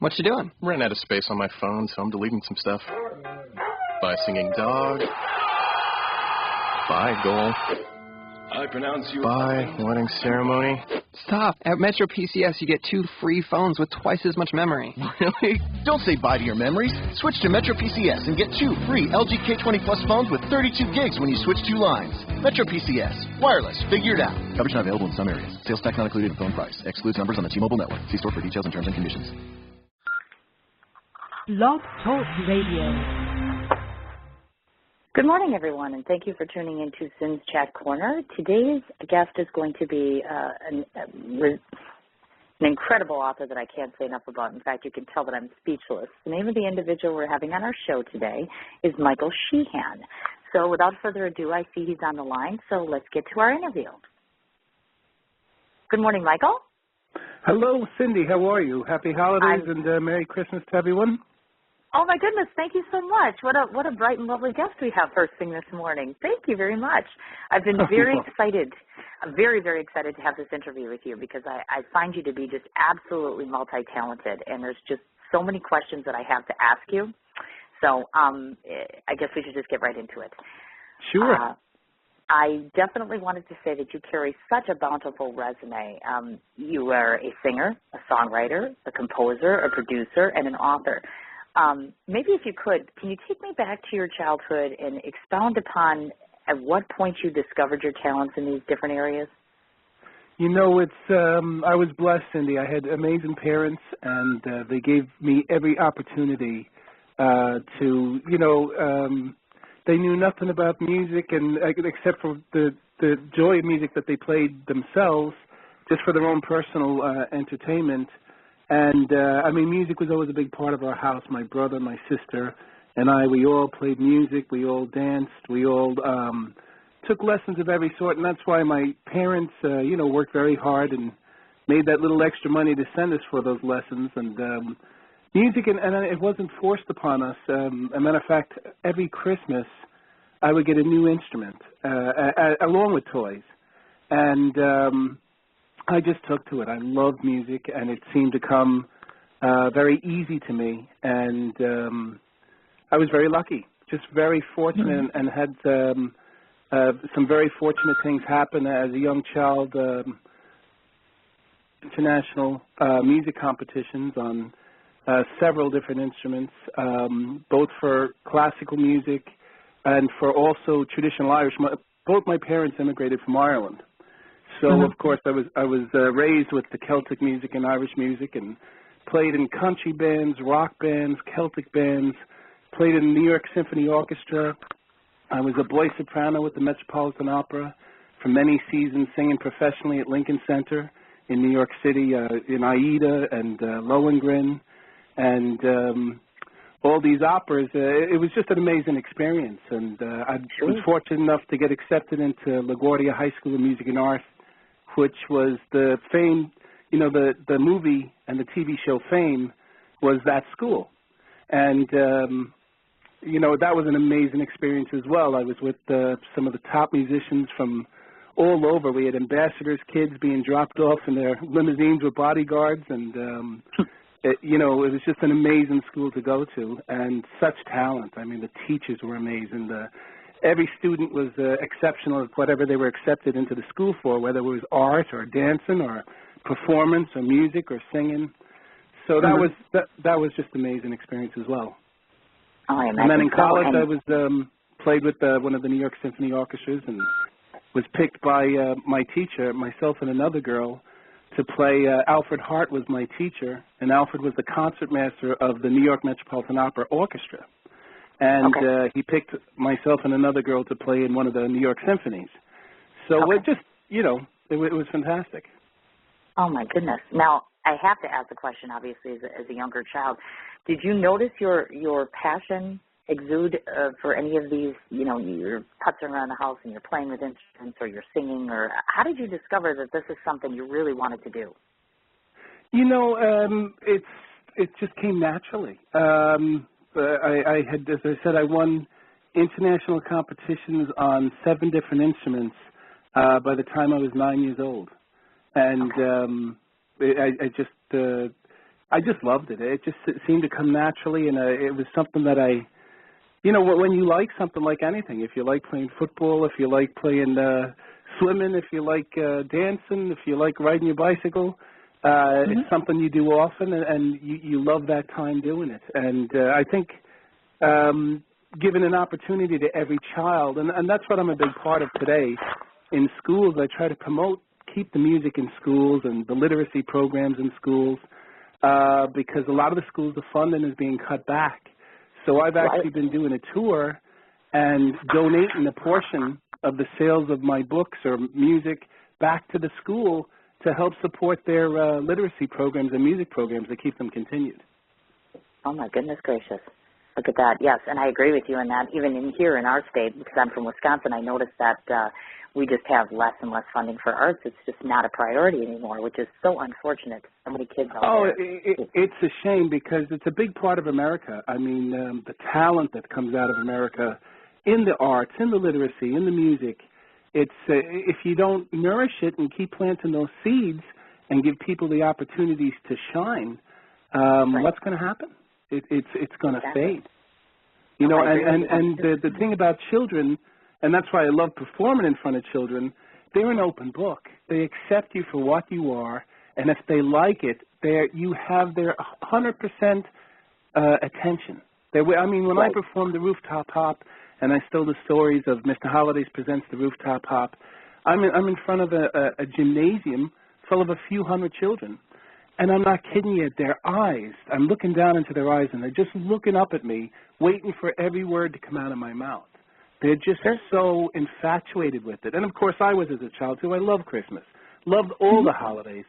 What you doing? Ran out of space on my phone, so I'm deleting some stuff. Bye, singing dog. Bye, goal. I pronounce you... Bye, wedding ceremony. Stop. At Metro PCS, you get 2 free phones with twice as much memory. Really? Don't say bye to your memories. Switch to Metro PCS and get 2 free LG K20 Plus phones with 32 gigs when you switch 2 lines. Metro PCS. Wireless. Figure it out. Coverage not available in some areas. Sales tax not included in phone price. Excludes numbers on the T-Mobile network. See store for details and terms and conditions. Blog Talk Radio. Good morning, everyone, and thank you for tuning into Sin's Chat Corner. Today's guest is going to be an incredible author that I can't say enough about. In fact, you can tell that I'm speechless. The name of the individual we're having on our show today is Michael Sheahan. So without further ado, I see he's on the line, so let's get to our interview. Good morning, Michael. Hello, Cindy. How are you? Happy holidays and Merry Christmas to everyone. Oh, my goodness. Thank you so much. What a bright and lovely guest we have first thing this morning. Thank you very much. I've been very excited. I'm very, very excited to have this interview with you because I find you to be just absolutely multi-talented, and there's just so many questions that I have to ask you. So I guess we should just get right into it. Sure. I definitely wanted to say that you carry such a bountiful resume. You are a singer, a songwriter, a composer, a producer, and an author. Maybe if you could, can you take me back to your childhood and expound upon at what point you discovered your talents in these different areas? You know, I was blessed, Cindy. I had amazing parents, and they gave me every opportunity they knew nothing about music, and except for the joy of music that they played themselves, just for their own personal entertainment. And, music was always a big part of our house. My brother, my sister, and we all played music. We all danced. We all took lessons of every sort. And that's why my parents, worked very hard and made that little extra money to send us for those lessons. And music, and it wasn't forced upon us. As a matter of fact, every Christmas I would get a new instrument along with toys. And I just took to it. I love music, and it seemed to come very easy to me. And I was very lucky, just very fortunate, and had some very fortunate things happen as a young child. International music competitions on several different instruments, both for classical music and for also traditional Irish. Both my parents immigrated from Ireland. So, of course, I was raised with the Celtic music and Irish music, and played in country bands, rock bands, Celtic bands, played in the New York Symphony Orchestra. I was a boy soprano with the Metropolitan Opera for many seasons, singing professionally at Lincoln Center in New York City, in Aida and Lohengrin, and all these operas. It was just an amazing experience, and I was fortunate enough to get accepted into LaGuardia High School of Music and Art, which was the Fame, the movie and the TV show Fame was that school. And, that was an amazing experience as well. I was with some of the top musicians from all over. We had ambassadors' kids being dropped off in their limousines with bodyguards, and, it was just an amazing school to go to, and such talent. I mean, the teachers were amazing. Every student was exceptional at whatever they were accepted into the school for, whether it was art or dancing or performance or music or singing. So that was just an amazing experience as well. And then in college, I was played with one of the New York Symphony Orchestras, and was picked by my teacher, myself and another girl, to play. Alfred Hart was my teacher, and Alfred was the concertmaster of the New York Metropolitan Opera Orchestra. And he picked myself and another girl to play in one of the New York symphonies. So it just, it was fantastic. Oh, my goodness. Now, I have to ask the question, obviously, as a younger child. Did you notice your passion exude for any of these, you're putzing around the house and you're playing with instruments or you're singing? Or how did you discover that this is something you really wanted to do? It just came naturally. I had, as I said, I won international competitions on 7 different instruments by the time I was 9 years old. And I just I just loved it. It just seemed to come naturally, and it was something that when you like something like anything, if you like playing football, if you like playing swimming, if you like dancing, if you like riding your bicycle, it's something you do often, and you love that time doing it. And I think giving an opportunity to every child, and that's what I'm a big part of today in schools. I try to keep the music in schools and the literacy programs in schools because a lot of the schools, the funding is being cut back. So I've actually been doing a tour and donating a portion of the sales of my books or music back to the school to help support their literacy programs and music programs to keep them continued. Oh, my goodness gracious. Look at that. Yes, and I agree with you on that. Even here in our state, because I'm from Wisconsin, I noticed that we just have less and less funding for arts. It's just not a priority anymore, which is so unfortunate. So many kids out there. It's a shame because it's a big part of America. I mean, the talent that comes out of America in the arts, in the literacy, in the music, it's if you don't nourish it and keep planting those seeds and give people the opportunities to shine, what's going to happen? It's going to fade. You know, and the thing about children, and that's why I love performing in front of children, they're an open book. They accept you for what you are, and if they like it, you have their 100% attention. When I performed the Rooftop Hop, and I stole the stories of Mr. Hollidays Presents the Rooftop Hop, I'm in front of a gymnasium full of a few hundred children. And I'm not kidding you, their eyes, I'm looking down into their eyes, and they're just looking up at me, waiting for every word to come out of my mouth. They're just so infatuated with it. And, of course, I was as a child, too. I love Christmas, loved all the holidays.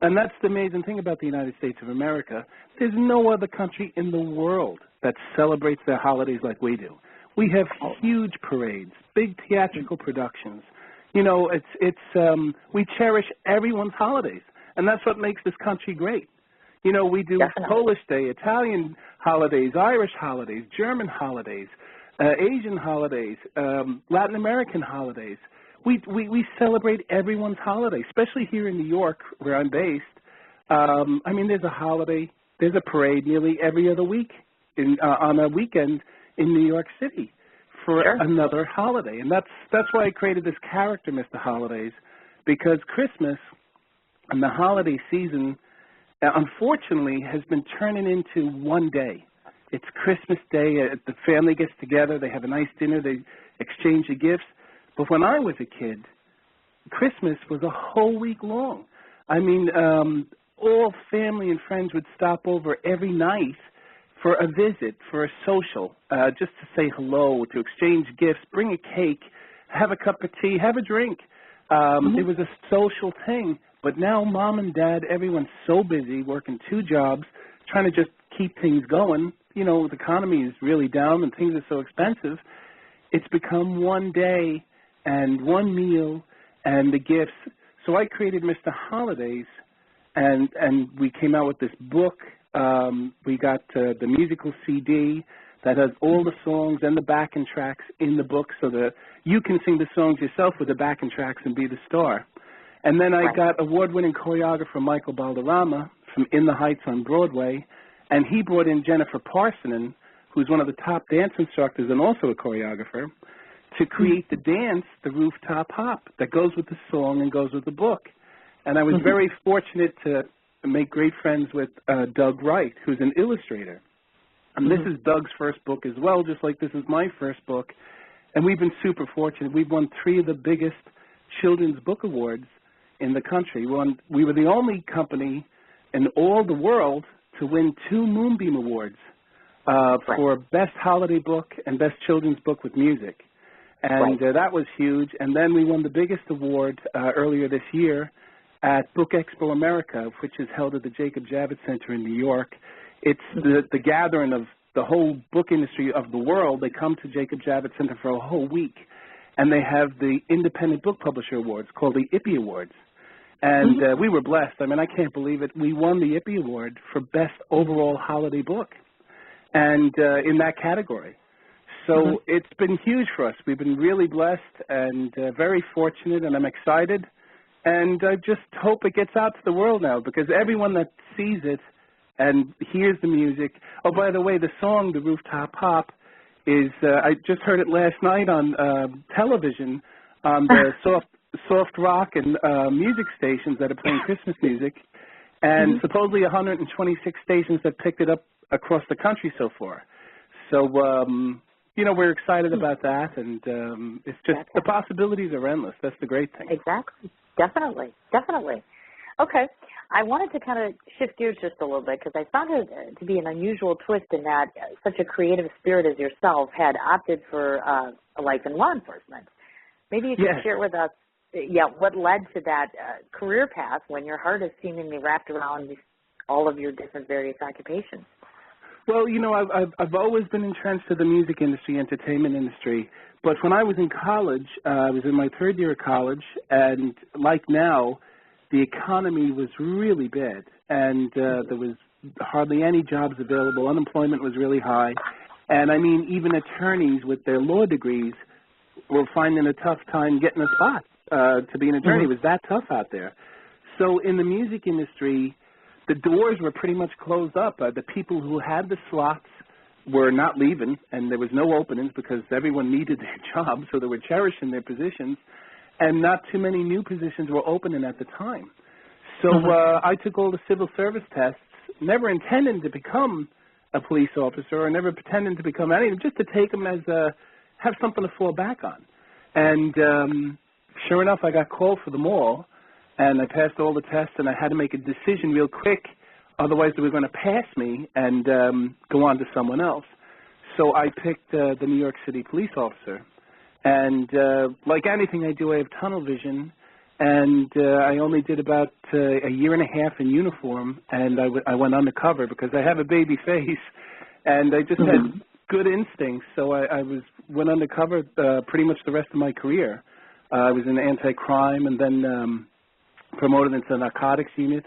And that's the amazing thing about the United States of America. There's no other country in the world that celebrates their holidays like we do. We have huge parades, big theatrical productions. You know, we cherish everyone's holidays. And that's what makes this country great. You know, we do Polish Day, Italian holidays, Irish holidays, German holidays, Asian holidays, Latin American holidays. We celebrate everyone's holiday, especially here in New York, where I'm based. There's a holiday, there's a parade nearly every other week on a weekend in New York City for another holiday. And that's why I created this character, Mr. Holidays, because Christmas and the holiday season, unfortunately, has been turning into one day. It's Christmas Day. The family gets together. They have a nice dinner. They exchange the gifts. But when I was a kid, Christmas was a whole week long. All family and friends would stop over every night for a visit, for a social, just to say hello, to exchange gifts, bring a cake, have a cup of tea, have a drink. It was a social thing. But now mom and dad, everyone's so busy working 2 jobs, trying to just keep things going. You know, the economy is really down and things are so expensive. It's become one day and one meal and the gifts. So I created Mr. Holidays, and we came out with this book. We got the musical CD that has all the songs and the backing tracks in the book so that you can sing the songs yourself with the backing tracks and be the star. And then I got award-winning choreographer Michael Balderrama from In the Heights on Broadway, and he brought in Jennifer Parsonen, who's one of the top dance instructors and also a choreographer, to create the dance, the Rooftop Hop, that goes with the song and goes with the book. And I was very fortunate to make great friends with Doug Wright, who's an illustrator. And this is Doug's first book as well, just like this is my first book. And we've been super fortunate. We've won 3 of the biggest children's book awards in the country. We were the only company in all the world to win 2 Moonbeam Awards for Best Holiday Book and Best Children's Book with Music. And that was huge. And then we won the biggest award earlier this year at Book Expo America, which is held at the Jacob Javits Center in New York. It's the gathering of the whole book industry of the world. They come to Jacob Javits Center for a whole week. And they have the Independent Book Publisher Awards called the IPPY Awards. And we were blessed. I can't believe it. We won the IPPY Award for Best Overall Holiday Book and in that category. So it's been huge for us. We've been really blessed and very fortunate, and I'm excited. And I just hope it gets out to the world now because everyone that sees it And here's the music. Oh, by the way, the song, The Rooftop Pop, is, I just heard it last night on television on the soft rock and music stations that are playing Christmas music, and supposedly 126 stations that picked it up across the country so far. So, we're excited about that, and it's just the possibilities are endless. That's the great thing. Exactly. Definitely. Okay. I wanted to kind of shift gears just a little bit because I found it to be an unusual twist in that such a creative spirit as yourself had opted for a life in law enforcement. Maybe you can share with us, what led to that career path when your heart is seemingly wrapped around all of your different various occupations. Well, I've always been entrenched to the music industry, entertainment industry. But when I was in college, I was in my third year of college, and like now, the economy was really bad, and there was hardly any jobs available. Unemployment was really high. And, I mean, even attorneys with their law degrees were finding a tough time getting a spot to be an attorney. It was that tough out there. So in the music industry, the doors were pretty much closed up. The people who had the slots were not leaving, and there was no openings because everyone needed their job, so they were cherishing their positions. And not too many new positions were opening at the time. So I took all the civil service tests, never intending to become a police officer or never pretending to become anything, just to take them as have something to fall back on. And sure enough, I got called for them all, and I passed all the tests, and I had to make a decision real quick, otherwise they were going to pass me and go on to someone else. So I picked the New York City police officer. And like anything I do, I have tunnel vision, and I only did about a year and a half in uniform, and I went undercover because I have a baby face, and I just had good instincts, so I went undercover pretty much the rest of my career. I was in anti-crime and then promoted into the narcotics unit,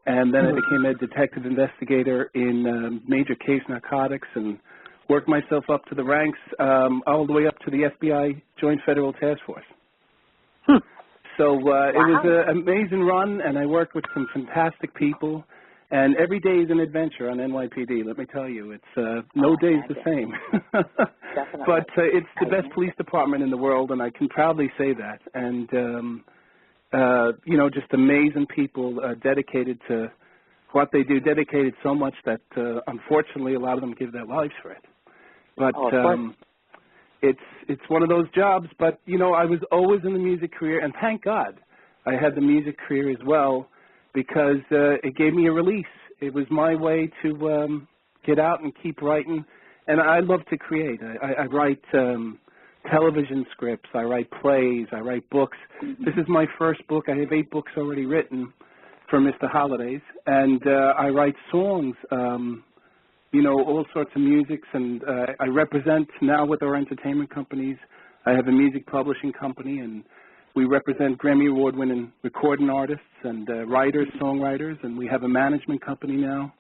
and then I became a detective investigator in major case narcotics and worked myself up to the ranks all the way up to the FBI Joint Federal Task Force. So it was an amazing run, and I worked with some fantastic people. And every day is an adventure on NYPD, let me tell you. It's no day is the same. But it's the best police department in the world, and I can proudly say that. And, just amazing people dedicated to what they do, dedicated so much that, unfortunately, a lot of them give their lives for it. But it's one of those jobs. But, I was always in the music career, and thank God I had the music career as well, because it gave me a release. It was my way to get out and keep writing. And I love to create. I write television scripts. I write plays. I write books. This is my first book. I have 8 books already written for Mr. Holidays. And I write songs, all sorts of musics. And I represent now with our entertainment companies. I have a music publishing company, and we represent Grammy Award-winning recording artists and writers, songwriters, and we have a management company now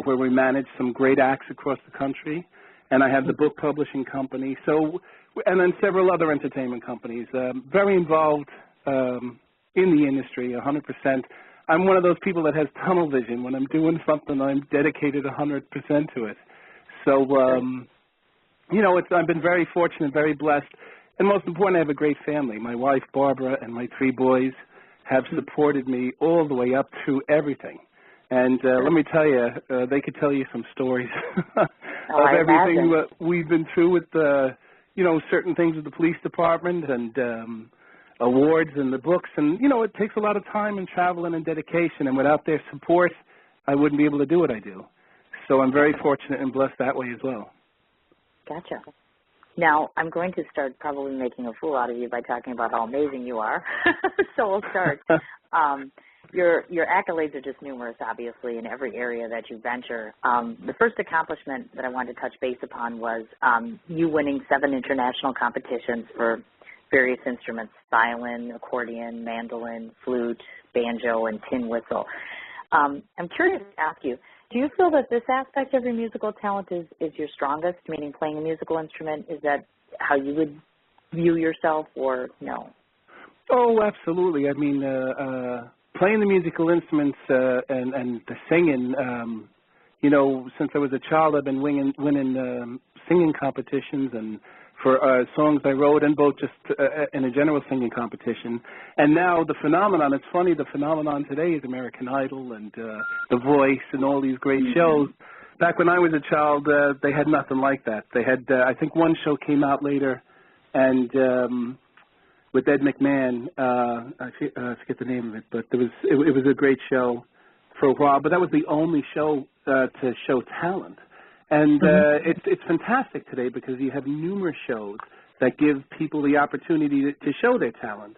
where we manage some great acts across the country. And I have the book publishing company, and then several other entertainment companies. Very involved in the industry, 100%. I'm one of those people that has tunnel vision. When I'm doing something, I'm dedicated 100% to it. So, I've been very fortunate, very blessed. And most important, I have a great family. My wife, Barbara, and my 3 boys have supported me all the way up through everything. And let me tell you, they could tell you some stories of everything we've been through with, certain things with the police department and awards and the books. And, it takes a lot of time and traveling and dedication. And without their support, I wouldn't be able to do what I do. So I'm very fortunate and blessed that way as well. Gotcha. Now, I'm going to start probably making a fool out of you by talking about how amazing you are. So we'll start. Your accolades are just numerous, obviously, in every area that you venture. The first accomplishment that I wanted to touch base upon was you winning 7 international competitions for various instruments: violin, accordion, mandolin, flute, banjo, and tin whistle. I'm curious to ask you, do you feel that this aspect of your musical talent is your strongest, meaning playing a musical instrument? Is that how you would view yourself, or no? Oh, absolutely. I mean, playing the musical instruments and the singing, you know, since I was a child, I've been winning singing competitions and for songs I wrote, and both just in a general singing competition. And now the phenomenon, it's funny, the phenomenon today is American Idol and The Voice and all these great shows. Back when I was a child, they had nothing like that. They had, I think one show came out later, and with Ed McMahon, I forget the name of it, but it was a great show for a while, but that was the only show to show talent. And it's fantastic today because you have numerous shows that give people the opportunity to show their talent.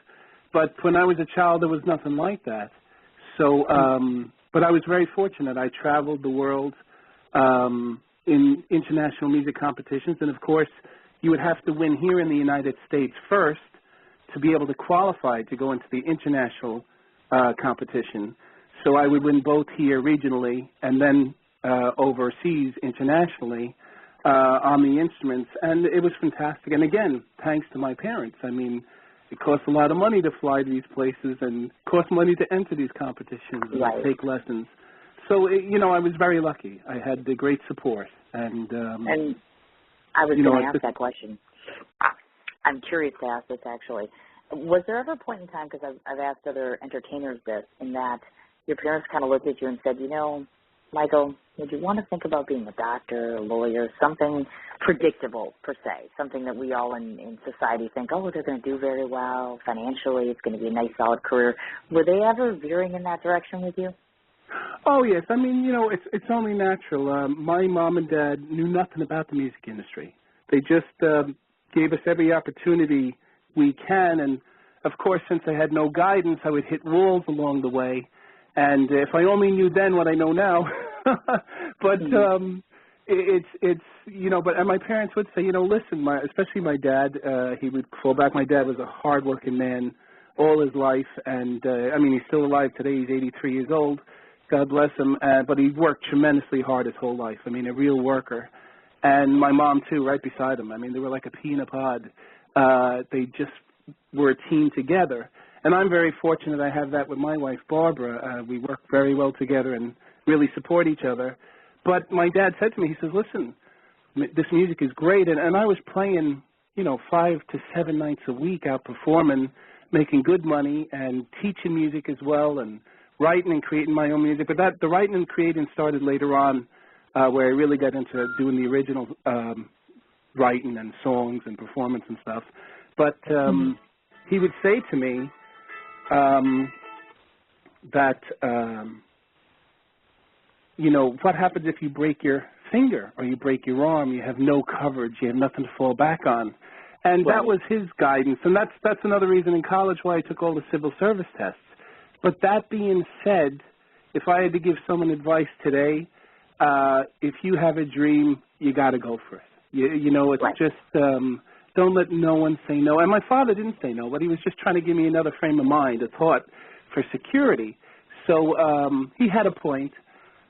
But when I was a child, there was nothing like that. So, but I was very fortunate. I traveled the world in international music competitions, and of course, you would have to win here in the United States first to be able to qualify to go into the international competition. So I would win both here regionally and then overseas internationally on the instruments, and it was fantastic. And again, thanks to my parents. I mean, it costs a lot of money to fly to these places and costs money to enter these competitions and take lessons. So, you know, I was very lucky. I had the great support. And I was going to ask that question. I'm curious to ask this, actually. Was there ever a point in time, because I've asked other entertainers this, in that your parents kind of looked at you and said, you know, Michael, would you want to think about being a doctor, a lawyer, something predictable, per se, something that we all in society think, oh, they're going to do very well financially, it's going to be a nice, solid career. Were they ever veering in that direction with you? Oh, yes. I mean, you know, it's only natural. My mom and dad knew nothing about the music industry. They just gave us every opportunity we can. And, of course, since I had no guidance, I would hit walls along the way. And if I only knew then what I know now. But it's you know, and my parents would say, you know, listen, especially my dad, he would fall back. My dad was a hard-working man all his life. And, I mean, he's still alive today. He's 83 years old. God bless him, but he worked tremendously hard his whole life. I mean, a real worker. And my mom, too, right beside him. I mean, they were like a pea in a pod. They just were a team together. And I'm very fortunate I have that with my wife, Barbara. We work very well together and really support each other. But my dad said to me, he says, listen, this music is great. And I was playing, you know, 5 to 7 nights a week out performing, making good money and teaching music as well and writing and creating my own music. But the writing and creating started later on where I really got into doing the original writing and songs and performance and stuff. But he would say to me that, you know, what happens if you break your finger or you break your arm? You have no coverage. You have nothing to fall back on. And that was his guidance. And that's another reason in college why I took all the civil service tests. But that being said, if I had to give someone advice today, if you have a dream, you got to go for it. You know, it's just don't let no one say no. And my father didn't say no, but he was just trying to give me another frame of mind, a thought for security. So he had a point.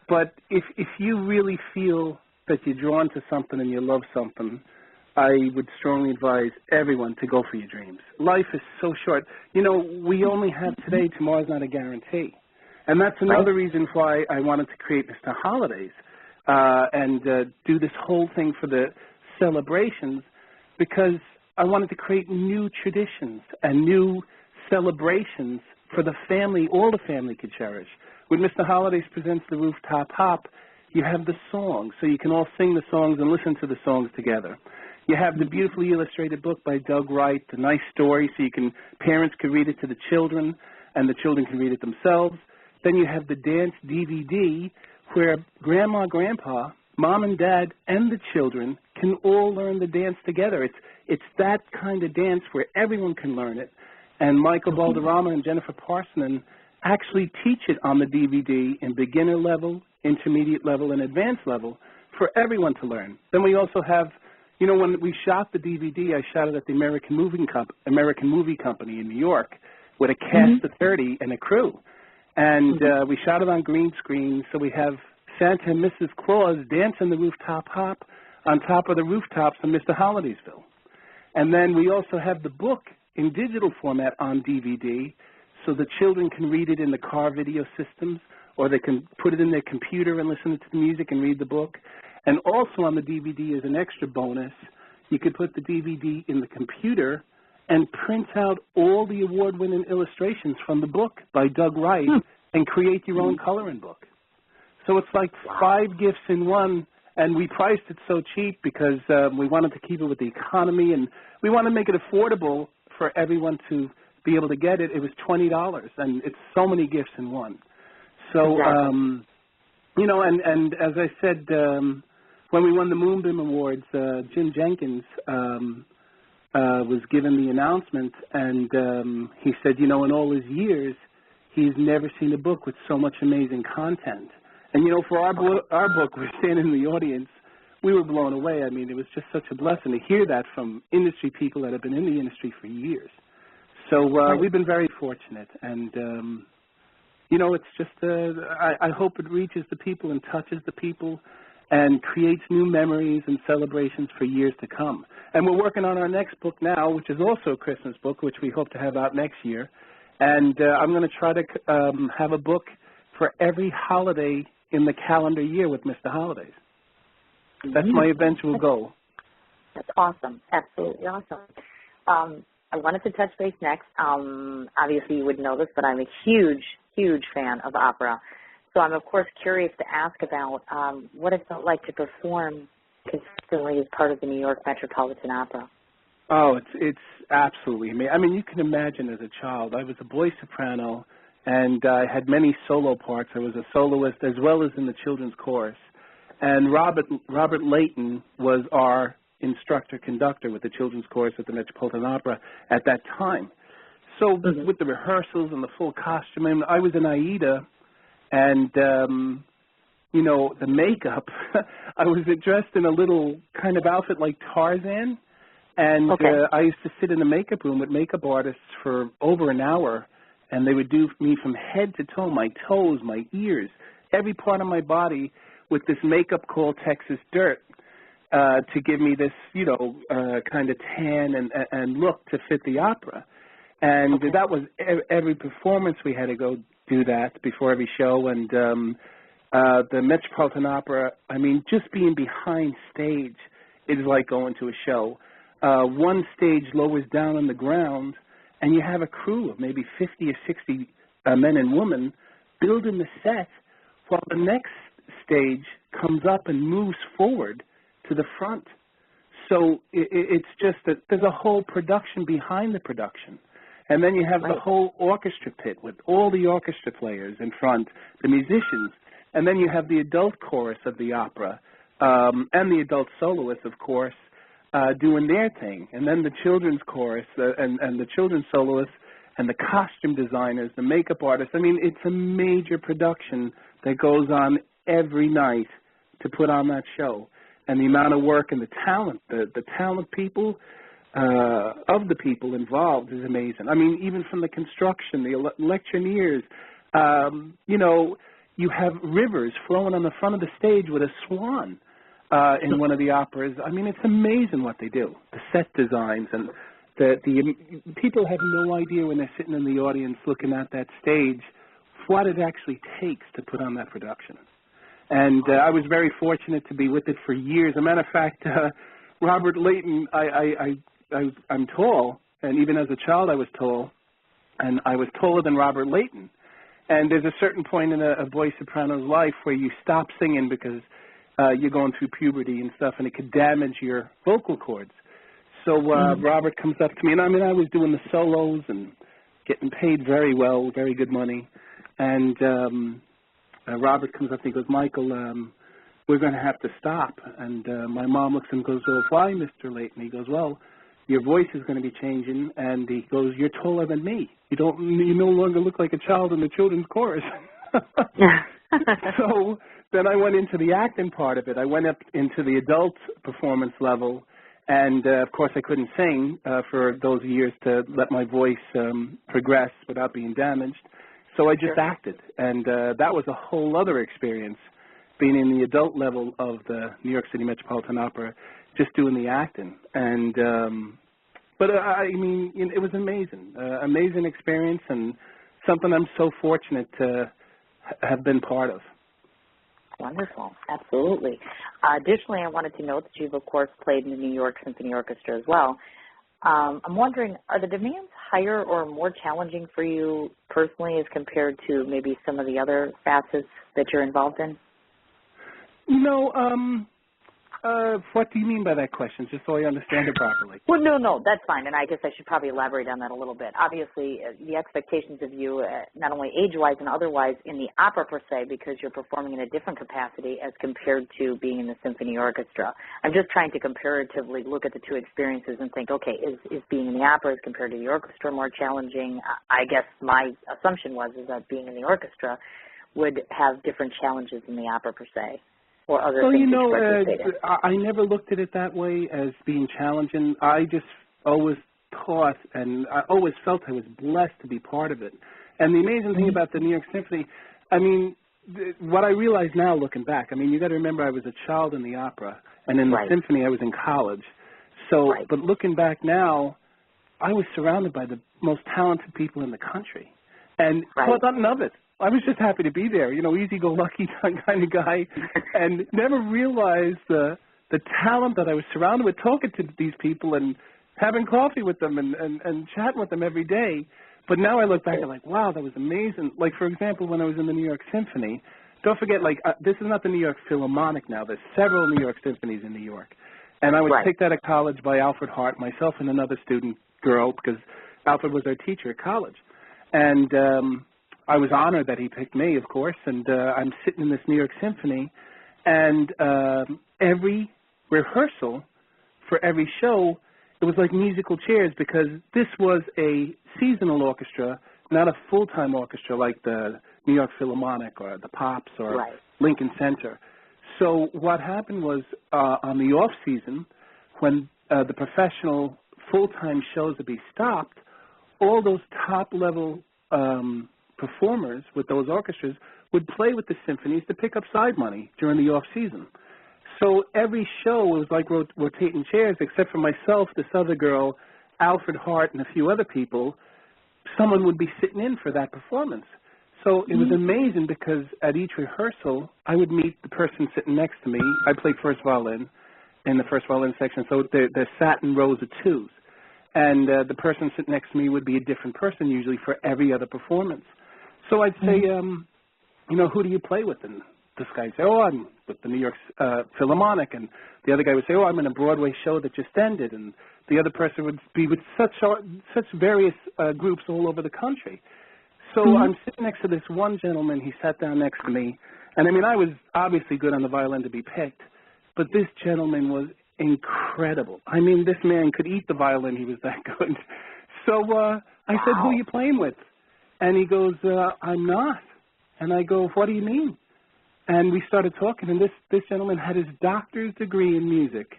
But if you really feel that you're drawn to something and you love something, I would strongly advise everyone to go for your dreams. Life is so short. You know, we only have today. Tomorrow's not a guarantee. And that's another reason why I wanted to create Mr. Holidays and do this whole thing for the celebrations, because I wanted to create new traditions and new celebrations for the family, all the family could cherish. When Mr. Holidays presents the Rooftop Hop, you have the songs, so you can all sing the songs and listen to the songs together. You have the beautifully illustrated book by Doug Wright, the nice story, so parents can read it to the children, and the children can read it themselves. Then you have the dance DVD, where Grandma, Grandpa, Mom and Dad, and the children can all learn the dance together. It's that kind of dance where everyone can learn it. And Michael Balderrama and Jennifer Parsonen actually teach it on the DVD in beginner level, intermediate level, and advanced level for everyone to learn. Then we also have, you know, when we shot the DVD, I shot it at the American Movie Company in New York with a cast of 30 and a crew. And we shot it on green screen, so we have Santa and Mrs. Claus dancing the Rooftop Hop on top of the rooftops in Mr. Holidaysville. And then we also have the book in digital format on DVD, so the children can read it in the car video systems, or they can put it in their computer and listen to the music and read the book. And also on the DVD as an extra bonus, you could put the DVD in the computer and print out all the award-winning illustrations from the book by Doug Wright and create your own coloring book. So it's like 5 gifts in one, and we priced it so cheap because we wanted to keep it with the economy, and we want to make it affordable for everyone to be able to get it. It was $20, and it's so many gifts in one. So, you know, and as I said, when we won the Moonbeam Awards, Jim Jenkins was given the announcement, and he said, you know, in all his years, he's never seen a book with so much amazing content. And, you know, for our book, we're standing in the audience, we were blown away. I mean, it was just such a blessing to hear that from industry people that have been in the industry for years. So we've been very fortunate. And, you know, it's just, I hope it reaches the people and touches the people and creates new memories and celebrations for years to come. And we're working on our next book now, which is also a Christmas book, which we hope to have out next year. And I'm going to try to have a book for every holiday in the calendar year with Mr. Holidays. That's my eventual goal. That's awesome. Absolutely awesome. I wanted to touch base next. Obviously, you would know this, but I'm a huge, huge fan of opera. So I'm, of course, curious to ask about what it felt like to perform consistently as part of the New York Metropolitan Opera. Oh, it's absolutely amazing. I mean, you can imagine as a child, I was a boy soprano, and I had many solo parts. I was a soloist as well as in the children's chorus. And Robert Layton was our instructor-conductor with the children's chorus at the Metropolitan Opera at that time. So with the rehearsals and the full costume, and I was in Aida, and, you know, the makeup, I was dressed in a little kind of outfit like Tarzan, and I used to sit in the makeup room with makeup artists for over an hour, and they would do me from head to toe, my toes, my ears, every part of my body with this makeup called Texas Dirt to give me this, you know, kind of tan and look to fit the opera. And that was every performance we had to go do that before every show. And the Metropolitan Opera, I mean, just being behind stage is like going to a show. One stage lowers down on the ground, and you have a crew of maybe 50 or 60 men and women building the set while the next stage comes up and moves forward to the front. So it's just that there's a whole production behind the production. And then you have the whole orchestra pit with all the orchestra players in front, the musicians. And then you have the adult chorus of the opera and the adult soloists, of course, doing their thing. And then the children's chorus and the children's soloists and the costume designers, the makeup artists. I mean, it's a major production that goes on every night to put on that show. And the amount of work and the talent, the talent people, of the people involved is amazing. I mean, even from the construction, the electioneers, you know, you have rivers flowing on the front of the stage with a swan in one of the operas. I mean, it's amazing what they do, the set designs. And the people have no idea when they're sitting in the audience looking at that stage what it actually takes to put on that production. And I was very fortunate to be with it for years. As a matter of fact, Robert Layton, I'm tall, and even as a child I was tall, and I was taller than Robert Layton. And there's a certain point in a boy soprano's life where you stop singing because you're going through puberty and stuff, and it could damage your vocal cords. So Robert comes up to me, and I mean, I was doing the solos and getting paid very well, very good money. And Robert comes up and he goes, Michael, we're going to have to stop. And my mom looks at him and goes, well, why, Mr. Layton? He goes, well, your voice is going to be changing. And he goes, you're taller than me. You no longer look like a child in the children's chorus. So then I went into the acting part of it. I went up into the adult performance level. And, of course, I couldn't sing for those years to let my voice progress without being damaged. So I just acted. And that was a whole other experience, being in the adult level of the New York City Metropolitan Opera, just doing the acting. And but I mean, it was amazing, amazing experience, and something I'm so fortunate to have been part of. Wonderful. Absolutely. Additionally, I wanted to note that you've, of course, played in the New York Symphony Orchestra as well. I'm wondering, are the demands higher or more challenging for you personally as compared to maybe some of the other facets that you're involved in? What do you mean by that question, just so I understand it properly? Well, no, that's fine, and I guess I should probably elaborate on that a little bit. Obviously, the expectations of you, not only age-wise and otherwise, in the opera per se, because you're performing in a different capacity as compared to being in the symphony orchestra. I'm just trying to comparatively look at the two experiences and think, okay, is being in the opera as compared to the orchestra more challenging? I guess my assumption is that being in the orchestra would have different challenges than the opera per se. Or other things I never looked at it that way as being challenging. I just always thought, and I always felt I was blessed to be part of it. And the amazing thing about the New York Symphony, I mean, what I realize now looking back, I mean, you got to remember I was a child in the opera, and in the symphony I was in college. So, but looking back now, I was surrounded by the most talented people in the country, and thought nothing of it. I was just happy to be there, easy-go-lucky kind of guy, and never realized the talent that I was surrounded with, talking to these people and having coffee with them and chatting with them every day. But now I look back and like, wow, that was amazing. Like, for example, when I was in the New York Symphony, don't forget, this is not the New York Philharmonic now. There's several New York symphonies in New York. And I was picked out of college by Alfred Hart, myself and another student girl, because Alfred was our teacher at college. And I was honored that he picked me, of course, and I'm sitting in this New York Symphony, and every rehearsal for every show, it was like musical chairs, because this was a seasonal orchestra, not a full-time orchestra like the New York Philharmonic or the Pops or Lincoln Center. So what happened was on the off-season, when the professional full-time shows would be stopped, all those top-level performers with those orchestras would play with the symphonies to pick up side money during the off-season. So every show was like rotating chairs, except for myself, this other girl, Alfred Hart, and a few other people. Someone would be sitting in for that performance. So it was amazing, because at each rehearsal, I would meet the person sitting next to me. I played first violin in the first violin section, so they're sat in rows of twos. And the person sitting next to me would be a different person usually for every other performance. So I'd say, who do you play with? And this guy would say, oh, I'm with the New York Philharmonic. And the other guy would say, oh, I'm in a Broadway show that just ended. And the other person would be with such various groups all over the country. So I'm sitting next to this one gentleman. He sat down next to me. And, I mean, I was obviously good on the violin to be picked. But this gentleman was incredible. I mean, this man could eat the violin. He was that good. So I said, who are you playing with? And he goes, I'm not. And I go, what do you mean? And we started talking, and this gentleman had his doctor's degree in music,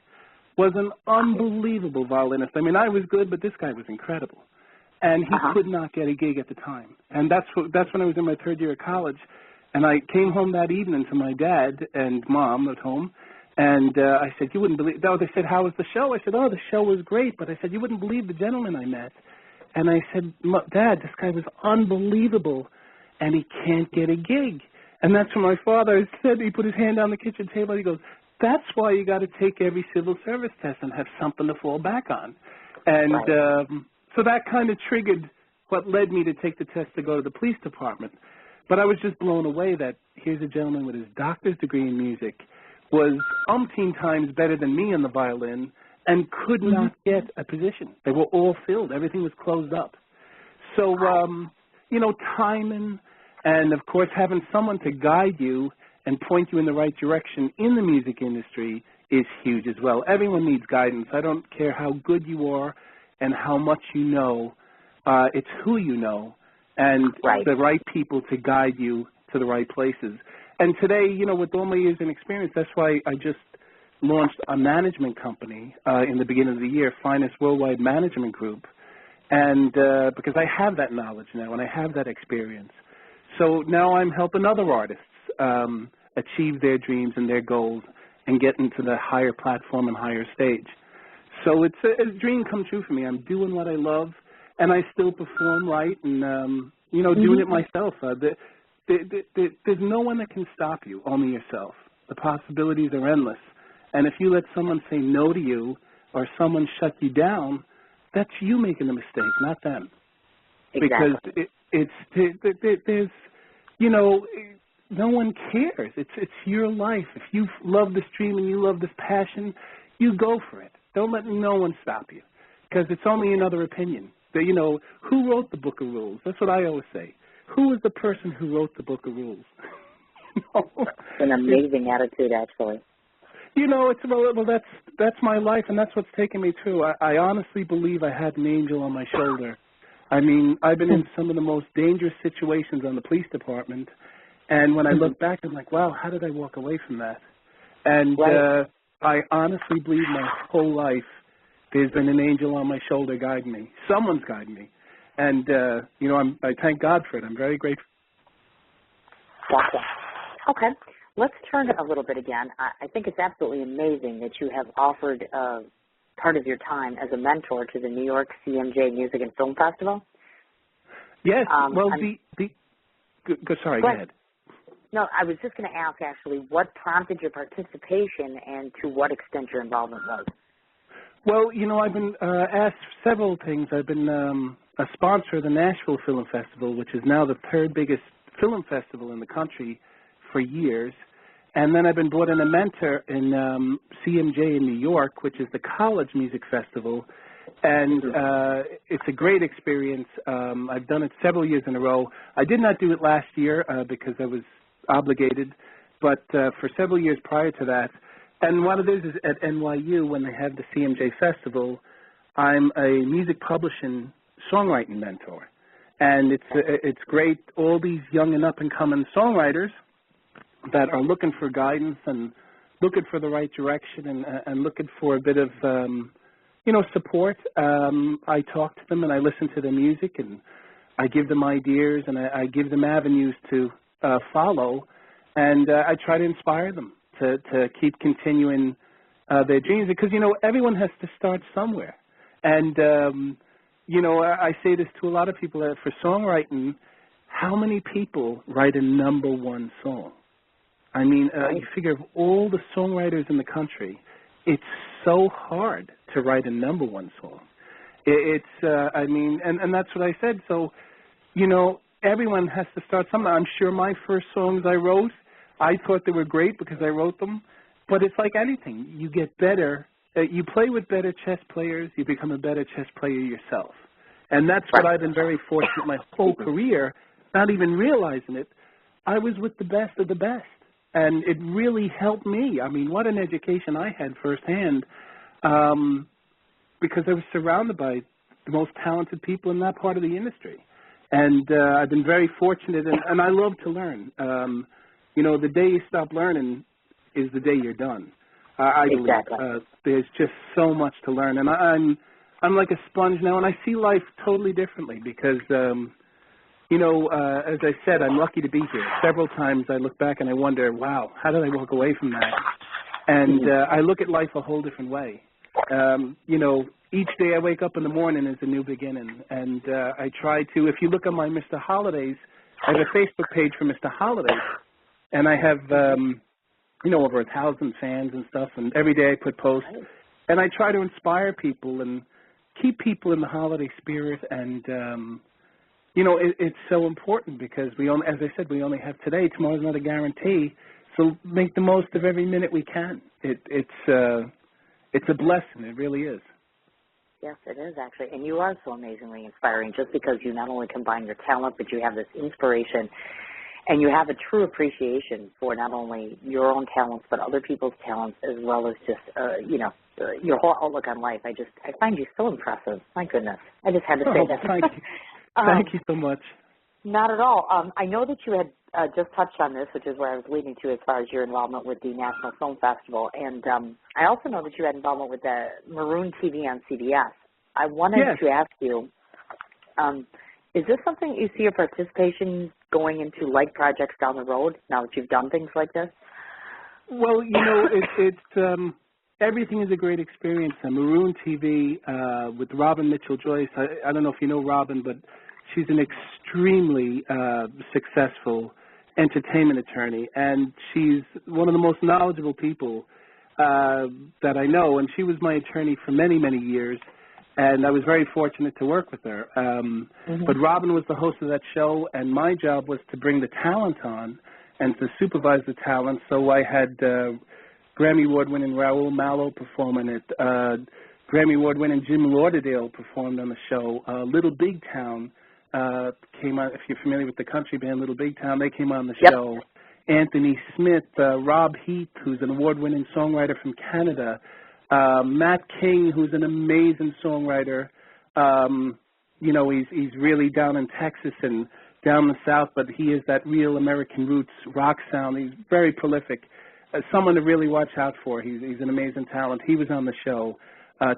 was an unbelievable violinist. I mean, I was good, but this guy was incredible. And he could not get a gig at the time. And that's when I was in my third year of college. And I came home that evening to my dad and mom at home, and I said, you wouldn't believe, they said, how was the show? I said, oh, the show was great. But I said, you wouldn't believe the gentleman I met. And I said, Dad, this guy was unbelievable, and he can't get a gig. And that's when my father said, he put his hand on the kitchen table, he goes, that's why you got to take every civil service test and have something to fall back on. And so that kind of triggered what led me to take the test to go to the police department. But I was just blown away that here's a gentleman with his doctor's degree in music, was umpteen times better than me on the violin, and could not get a position. They were all filled. Everything was closed up. So, timing and, of course, having someone to guide you and point you in the right direction in the music industry is huge as well. Everyone needs guidance. I don't care how good you are and how much you know. It's who you know and the right people to guide you to the right places. And today, with all my years in experience, that's why I just launched a management company in the beginning of the year, Finest Worldwide Management Group, and because I have that knowledge now and I have that experience. So now I'm helping other artists achieve their dreams and their goals and get into the higher platform and higher stage. So it's a dream come true for me. I'm doing what I love, and I still perform right and, doing it myself. there's no one that can stop you, only yourself. The possibilities are endless. And if you let someone say no to you or someone shut you down, that's you making the mistake, not them. Exactly. Because there's, you know, no one cares. It's your life. If you love this dream and you love this passion, you go for it. Don't let no one stop you, because it's only another opinion. You know, who wrote the Book of Rules? That's what I always say. Who was the person who wrote the Book of Rules? An amazing attitude, actually. You know, it's well, that's my life, and that's what's taken me through. I honestly believe I had an angel on my shoulder. I mean, I've been in some of the most dangerous situations on the police department, and when I look back, I'm like, wow, how did I walk away from that? And I honestly believe my whole life there's been an angel on my shoulder guiding me. Someone's guiding me. And, you know, I thank God for it. I'm very grateful. Gotcha. Okay. Let's turn a little bit again. I think it's absolutely amazing that you have offered part of your time as a mentor to the New York CMJ Music and Film Festival. Yes. Well, sorry, go ahead. No, I was just going to ask, actually, what prompted your participation and to what extent your involvement was? Well, you know, I've been asked several things. I've been a sponsor of the Nashville Film Festival, which is now the third biggest film festival in the country, for years. And then I've been brought in a mentor in CMJ in New York, which is the college music festival. And it's a great experience. I've done it several years in a row. I did not do it last year because I was obligated, but for several years prior to that. And what it is at NYU, when they have the CMJ Festival, I'm a music publishing songwriting mentor. And it's great, all these young and up-and-coming songwriters that are looking for guidance and looking for the right direction and looking for a bit of, you know, support. I talk to them and I listen to their music and I give them ideas and I give them avenues to follow, and I try to inspire them to keep continuing their dreams, because, you know, everyone has to start somewhere. And, you know, I say this to a lot of people, that for songwriting, how many people write a number one song? I mean, you figure of all the songwriters in the country, it's so hard to write a number one song. I mean, and that's what I said. So, you know, everyone has to start somewhere. I'm sure my first songs I wrote, I thought they were great because I wrote them. But it's like anything. You get better. You play with better chess players. You become a better chess player yourself. And that's what I've been very fortunate my whole career, not even realizing it. I was with the best of the best. And it really helped me. I mean, what an education I had firsthand, because I was surrounded by the most talented people in that part of the industry. And I've been very fortunate, and I love to learn. You know, the day you stop learning is the day you're done. I believe there's just so much to learn, and I'm like a sponge now, and I see life totally differently because, you know, as I said, I'm lucky to be here. Several times I look back and I wonder, wow, how did I walk away from that? And I look at life a whole different way. You know, each day I wake up in the morning is a new beginning, and I try to, if you look on my Mr. Holidays, I have a Facebook page for Mr. Holidays, and I have, you know, over 1,000 fans and stuff, and every day I put posts, and I try to inspire people and keep people in the holiday spirit, and, you know, it's so important because we only, as I said, we only have today. Tomorrow's not a guarantee, so make the most of every minute we can. It's a blessing. It really is. Yes, it is, actually. And you are so amazingly inspiring just because you not only combine your talent, but you have this inspiration and you have a true appreciation for not only your own talents, but other people's talents, as well as just, you know, your whole outlook on life. I find you so impressive. My goodness. I just had to say that. Thank you. Thank you so much. Not at all. I know that you had just touched on this, which is where I was leading to as far as your involvement with the National Film Festival. And I also know that you had involvement with the Maroon TV on CBS. I wanted to ask you, is this something you see your participation going into like projects down the road now that you've done things like this? Well, you know, it's everything is a great experience. Maroon TV with Robin Mitchell-Joyce. I don't know if you know Robin, but she's an extremely successful entertainment attorney, and she's one of the most knowledgeable people that I know, and she was my attorney for many, many years, and I was very fortunate to work with her. But Robin was the host of that show, and my job was to bring the talent on and to supervise the talent. So I had Grammy Award-winning Raul Malo performing it, Grammy Award-winning Jim Lauderdale performed on the show, Little Big Town came on. If you're familiar with the country band Little Big Town, they came on the show. Anthony Smith, Rob Heath, who's an award-winning songwriter from Canada, Matt King, who's an amazing songwriter. He's really down in Texas and down the South, but he is that real American roots rock sound. He's very prolific. Someone to really watch out for. He's an amazing talent. He was on the show.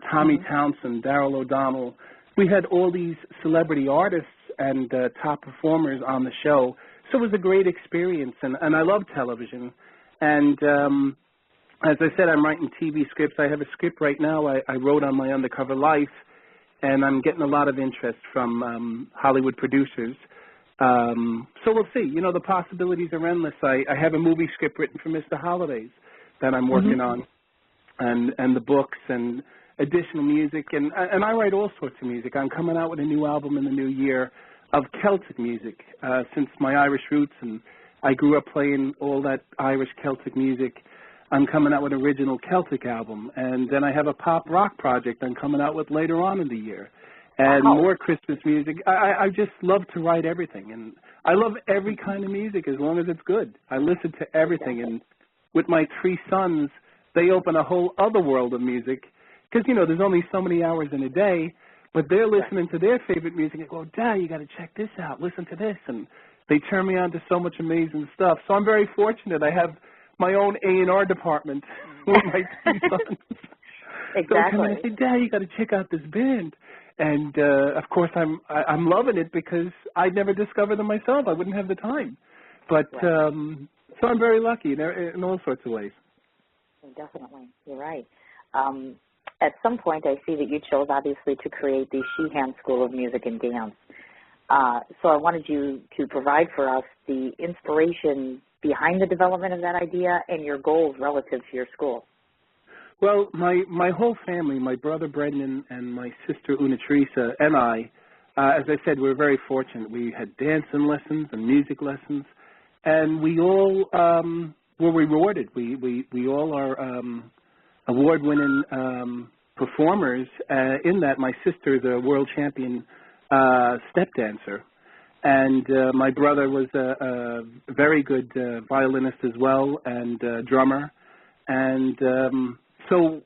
Tommy Townsend, Daryl O'Donnell. We had all these celebrity artists and top performers on the show. So it was a great experience, and I love television. And as I said, I'm writing TV scripts. I have a script right now I wrote on my undercover life, and I'm getting a lot of interest from Hollywood producers. So we'll see. The possibilities are endless. I have a movie script written for Mr. Holidays that I'm working on, and the books and additional music. And I write all sorts of music. I'm coming out with a new album in the new year of Celtic music, since my Irish roots, and I grew up playing all that Irish Celtic music. I'm coming out with an original Celtic album, and then I have a pop rock project I'm coming out with later on in the year, and more Christmas music. I just love to write everything, and I love every kind of music as long as it's good. I listen to everything, and with my 3 sons, they open a whole other world of music, because, there's only so many hours in a day, but they're listening to their favorite music and go, Dad, you got to check this out, listen to this, and they turn me on to so much amazing stuff. So I'm very fortunate. I have my own A&R department with my 3 sons. Exactly. So I come in and say, Dad, you got to check out this band. And, of course, I'm loving it because I'd never discovered them myself. I wouldn't have the time. But so I'm very lucky in all sorts of ways. Definitely. You're right. At some point, I see that you chose, obviously, to create the Sheahan School of Music and Dance. So I wanted you to provide for us the inspiration behind the development of that idea and your goals relative to your school. Well, my whole family, my brother Brendan and my sister Una Teresa and I, as I said, we were very fortunate. We had dancing lessons and music lessons, and we all were rewarded. We all are award-winning performers in that. My sister is a world champion step dancer, and my brother was a very good violinist as well and drummer. And so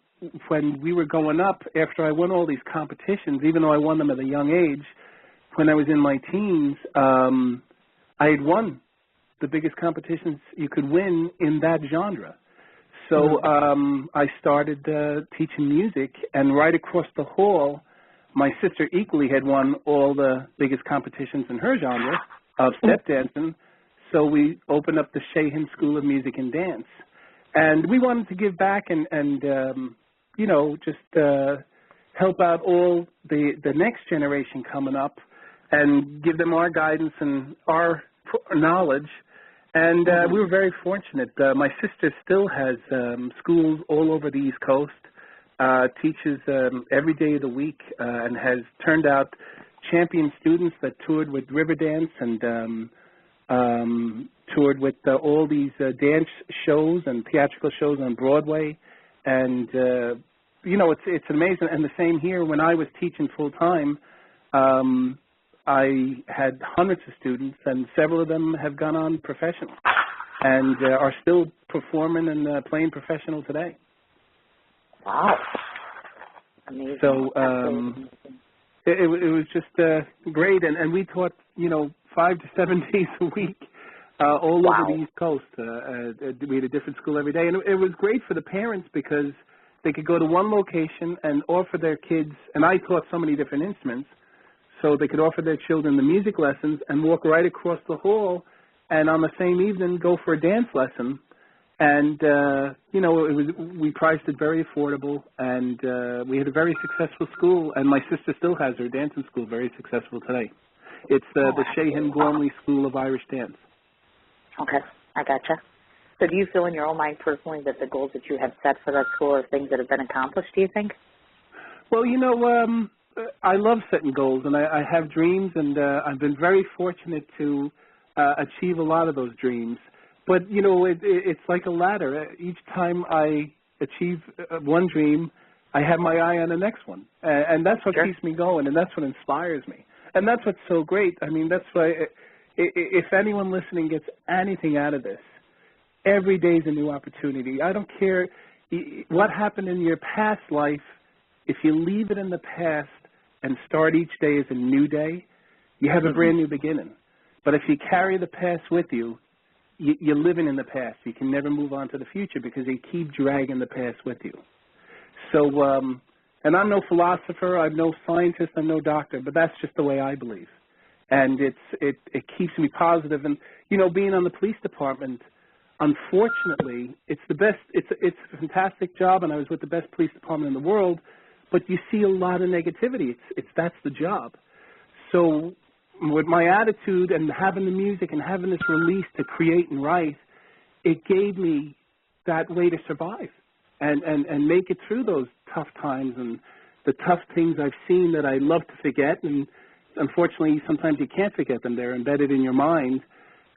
when we were going up, after I won all these competitions, even though I won them at a young age, when I was in my teens, I had won the biggest competitions you could win in that genre. So I started teaching music, and right across the hall, my sister equally had won all the biggest competitions in her genre of step dancing. So we opened up the Sheahan School of Music and Dance. And we wanted to give back and just help out all the next generation coming up and give them our guidance and our knowledge. And we were very fortunate. My sister still has schools all over the East Coast, teaches every day of the week, and has turned out champion students that toured with Riverdance and toured with all these dance shows and theatrical shows on Broadway. And, it's amazing. And the same here, when I was teaching full-time, I had hundreds of students, and several of them have gone on professional and are still performing and playing professional today. Wow. Amazing. So it was just great. And we taught, 5 to 7 days a week all over the East Coast. We had a different school every day. And it was great for the parents because they could go to one location and offer their kids, and I taught so many different instruments, so they could offer their children the music lessons and walk right across the hall and on the same evening go for a dance lesson. And, we priced it very affordable, and we had a very successful school, and my sister still has her dancing school very successful today. It's the Sheahan Gormley School of Irish Dance. Okay, I gotcha. So do you feel in your own mind personally that the goals that you have set for that school are things that have been accomplished, do you think? Well, I love setting goals, and I have dreams, and I've been very fortunate to achieve a lot of those dreams. But, it's like a ladder. Each time I achieve one dream, I have my eye on the next one. And that's what keeps me going, and that's what inspires me. And that's what's so great. I mean, that's why if anyone listening gets anything out of this, every day is a new opportunity. I don't care what happened in your past life. If you leave it in the past and start each day as a new day, you have a brand new beginning. But if you carry the past with you, you're living in the past. You can never move on to the future because you keep dragging the past with you. So, and I'm no philosopher, I'm no scientist, I'm no doctor, but that's just the way I believe. And it keeps me positive. And, being on the police department, unfortunately, it's the best. It's a fantastic job, and I was with the best police department in the world. But you see a lot of negativity. That's the job. So with my attitude and having the music and having this release to create and write, it gave me that way to survive and make it through those tough times and the tough things I've seen that I love to forget. And unfortunately, sometimes you can't forget them. They're embedded in your mind.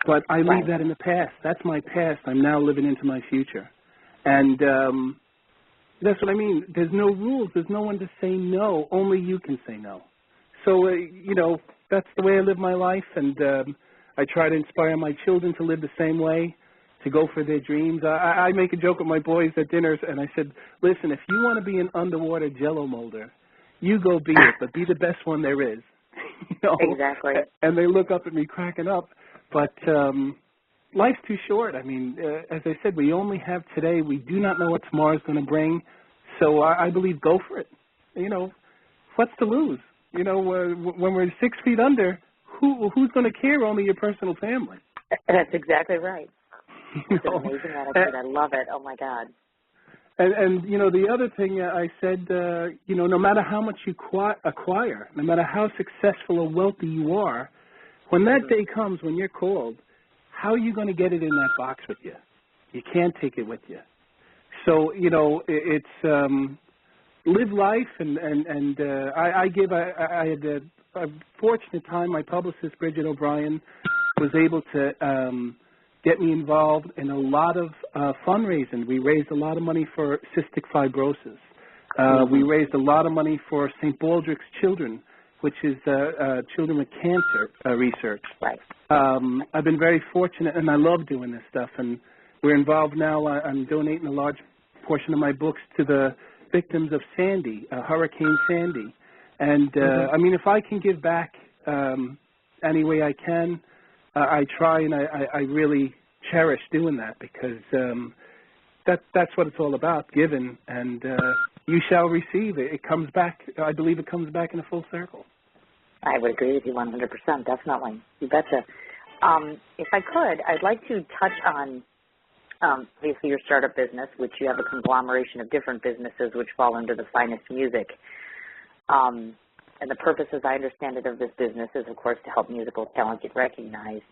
But I leave that in the past. That's my past. I'm now living into my future. And that's what I mean. There's no rules. There's no one to say no. Only you can say no. So, that's the way I live my life. And I try to inspire my children to live the same way, to go for their dreams. I make a joke with my boys at dinners, and I said, listen, if you want to be an underwater Jell-O molder, you go be it, but be the best one there is. Exactly. And they look up at me cracking up. But life's too short. I mean, as I said, we only have today. We do not know what tomorrow's going to bring. So I believe go for it. What's to lose? When we're 6 feet under, who's going to care? Only your personal family. That's exactly right. It's an amazing attitude. I love it. Oh, my God. And the other thing I said, no matter how much you acquire, no matter how successful or wealthy you are, when that day comes, when you're called, how are you going to get it in that box with you? You can't take it with you. So, it's live life, and I had a fortunate time. My publicist, Bridget O'Brien, was able to get me involved in a lot of fundraising. We raised a lot of money for cystic fibrosis. We raised a lot of money for St. Baldrick's Children, which is children with cancer research. Right. I've been very fortunate, and I love doing this stuff. And we're involved now. I'm donating a large portion of my books to the victims of Sandy, Hurricane Sandy. And, I mean, if I can give back any way I can, I try, and I really cherish doing that because that's what it's all about, giving, and you shall receive. It comes back. I believe it comes back in a full circle. I would agree with you 100%, definitely. You betcha. If I could, I'd like to touch on, obviously, your startup business, which you have a conglomeration of different businesses which fall under the finest music. And the purpose, as I understand it, of this business is, of course, to help musical talent get recognized.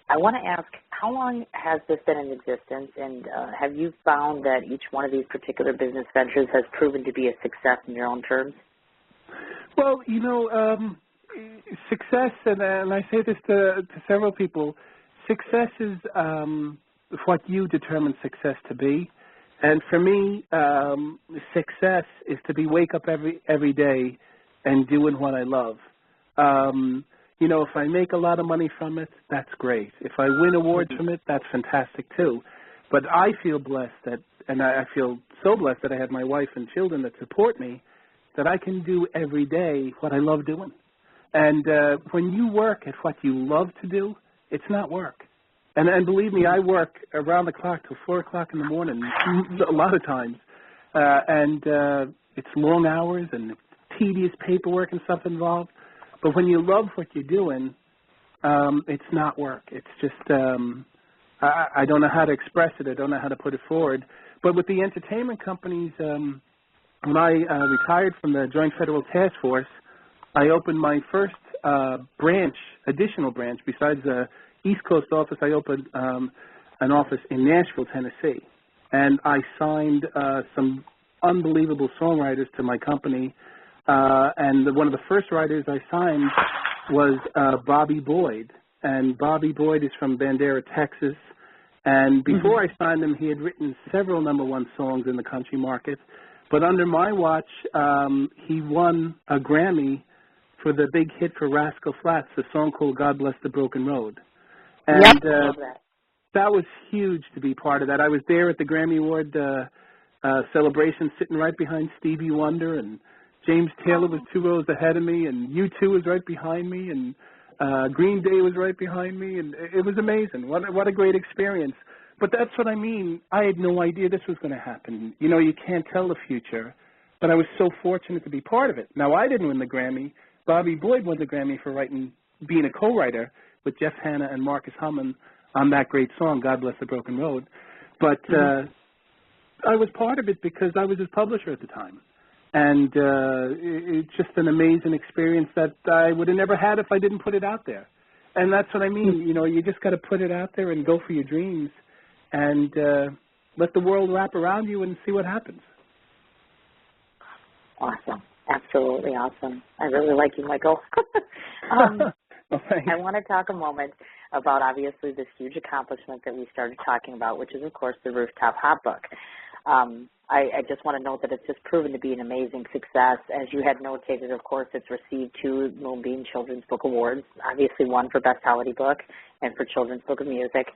I want to ask, how long has this been in existence, and have you found that each one of these particular business ventures has proven to be a success in your own terms? Well, success, and I say this to several people, success is what you determine success to be. And for me, success is to wake up every day and doing what I love. If I make a lot of money from it, that's great. If I win awards from it, that's fantastic too. But I feel blessed and I feel so blessed that I have my wife and children that support me, that I can do every day what I love doing. And when you work at what you love to do, it's not work. And believe me, I work around the clock till 4 o'clock in the morning a lot of times. And it's long hours and tedious paperwork and stuff involved. But when you love what you're doing, it's not work. It's just, I don't know how to express it. I don't know how to put it forward. But with the entertainment companies, when I retired from the Joint Federal Task Force, I opened my first additional branch, besides East Coast office, I opened an office in Nashville, Tennessee. And I signed some unbelievable songwriters to my company. And one of the first writers I signed was Bobby Boyd. And Bobby Boyd is from Bandera, Texas. And before I signed him, he had written several #1 songs in the country market. But under my watch, he won a Grammy for the big hit for Rascal Flatts, the song called God Bless the Broken Road. And that was huge to be part of that. I was there at the Grammy Award celebration, sitting right behind Stevie Wonder, and James Taylor was 2 rows ahead of me, and U2 was right behind me, and Green Day was right behind me, and it was amazing. What a great experience. But that's what I mean. I had no idea this was going to happen. You know, you can't tell the future, but I was so fortunate to be part of it. Now, I didn't win the Grammy. Bobby Boyd won the Grammy for being a co-writer with Jeff Hanna and Marcus Hummon on that great song, God Bless the Broken Road. But I was part of it because I was his publisher at the time. And it's just an amazing experience that I would have never had if I didn't put it out there. And that's what I mean. You know, you just got to put it out there and go for your dreams and let the world wrap around you and see what happens. Awesome. Absolutely awesome. I really like you, Michael. I want to talk a moment about, obviously, this huge accomplishment that we started talking about, which is, of course, the Rooftop Hot Book. I just want to note that it's just proven to be an amazing success. As you had notated, of course, it's received 2 Moonbeam Children's Book Awards, obviously one for Best Holiday Book and for Children's Book of Music.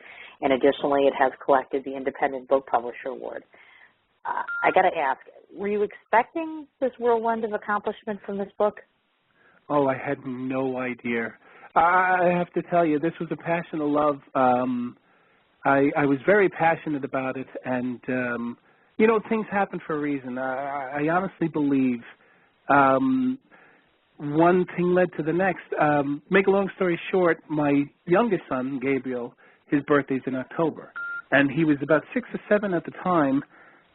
And additionally, it has collected the Independent Book Publisher Award. I got to ask, were you expecting this whirlwind of accomplishment from this book? Oh, I had no idea. I have to tell you, this was a passion of love. I was very passionate about it, and you know, things happen for a reason. I honestly believe one thing led to the next. Make a long story short, my youngest son, Gabriel, his birthday's in October, and he was about 6 or 7 at the time,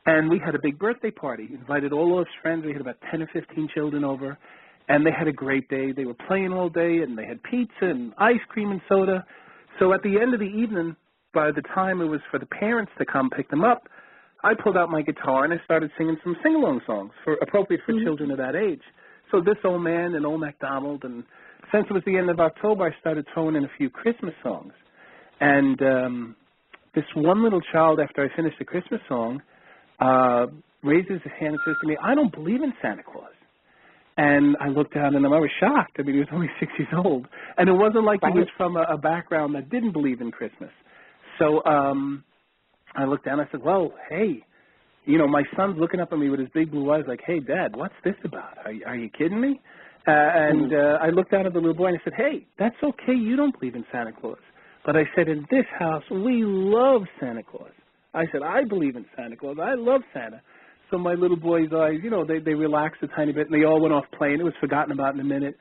and we had a big birthday party. Invited all of his friends. We had about 10 or 15 children over, and they had a great day. They were playing all day, and they had pizza and ice cream and soda. So at the end of the evening, by the time it was for the parents to come pick them up, I pulled out my guitar and I started singing some sing-along songs appropriate for children of that age. So This Old Man and Old MacDonald, and since it was the end of October, I started throwing in a few Christmas songs. And this one little child, after I finished the Christmas song, raises his hand and says to me, "I don't believe in Santa Claus." And I looked down at him. I was shocked. I mean, he was only 6 years old. And it wasn't like he was from a background that didn't believe in Christmas. So I looked down. I said, "Well, hey, you know, my son's looking up at me with his big blue eyes like, 'Hey, Dad, what's this about? Are you kidding me?' And I looked down at the little boy and I said, 'Hey, that's okay. You don't believe in Santa Claus.' But I said, 'In this house, we love Santa Claus.' I said, 'I believe in Santa Claus. I love Santa.' So my little boy's eyes, you know, they relaxed a tiny bit, and they all went off playing. It was forgotten about in a minute.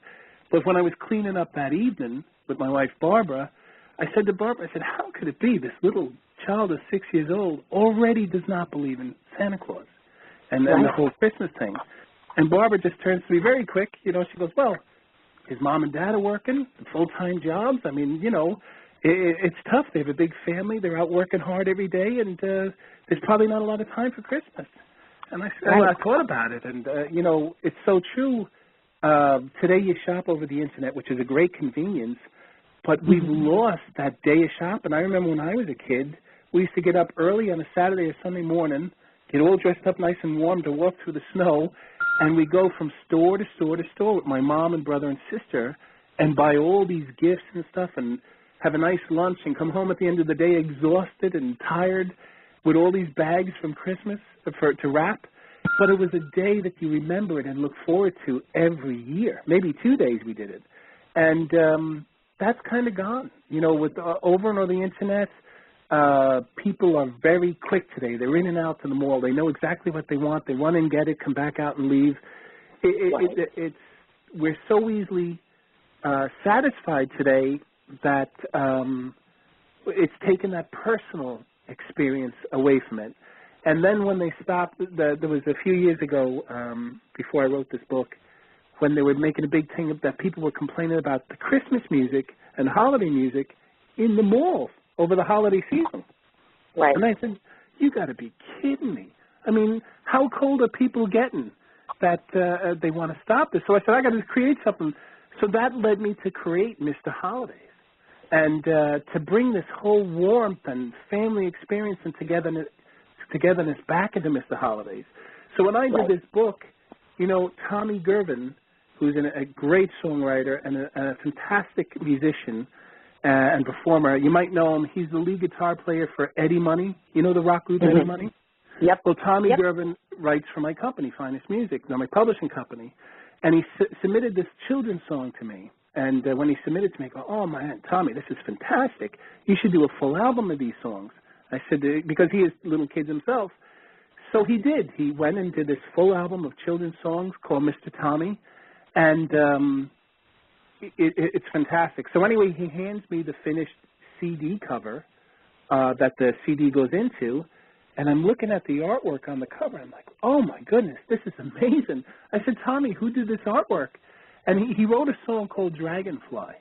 But when I was cleaning up that evening with my wife, Barbara, I said to Barbara, I said, "How could it be this little child of 6 years old already does not believe in Santa Claus and the whole Christmas thing?" And Barbara just turns to me very quick. You know, she goes, "Well, his mom and dad are working full-time jobs. I mean, you know, it's tough. They have a big family. They're out working hard every day, and there's probably not a lot of time for Christmas." And I said, well, I thought about it, and, you know, it's so true. Today you shop over the Internet, which is a great convenience, but we've lost that day of shopping. I remember when I was a kid, we used to get up early on a Saturday or Sunday morning, get all dressed up nice and warm to walk through the snow, and we go from store to store to store with my mom and brother and sister and buy all these gifts and stuff and have a nice lunch and come home at the end of the day exhausted and tired with all these bags from Christmas to wrap. But it was a day that you remember it and look forward to every year. Maybe 2 days we did it. And that's kind of gone. You know, with over and on the Internet, people are very quick today. They're in and out to the mall. They know exactly what they want. They run and get it, come back out and leave. We're so easily satisfied today that it's taken that personal experience away from it. And then when they stopped, there was a few years ago, before I wrote this book, when they were making a big thing that people were complaining about the Christmas music and holiday music in the malls over the holiday season. Right. And I said, you got to be kidding me. I mean, how cold are people getting that they want to stop this? So I said, I got to create something. So that led me to create Mr. Holidays and to bring this whole warmth and family experience and togetherness back into Mr. Holidays. So when I did this book, you know, Tommy Gervin, who's a great songwriter and a fantastic musician and performer, you might know him. He's the lead guitar player for Eddie Money. You know the rock group Eddie Money? Yep. Well, Tommy Gervin writes for my company, Finest Music, my publishing company, and he submitted this children's song to me. And when he submitted it to me, I go, oh, man, Tommy, this is fantastic. You should do a full album of these songs. I said, because he has little kids himself. So he did. He went and did this full album of children's songs called Mr. Tommy, and it's fantastic. So anyway, he hands me the finished CD cover that the CD goes into, and I'm looking at the artwork on the cover. I'm like, oh, my goodness, this is amazing. I said, Tommy, who did this artwork? And he wrote a song called Dragonfly,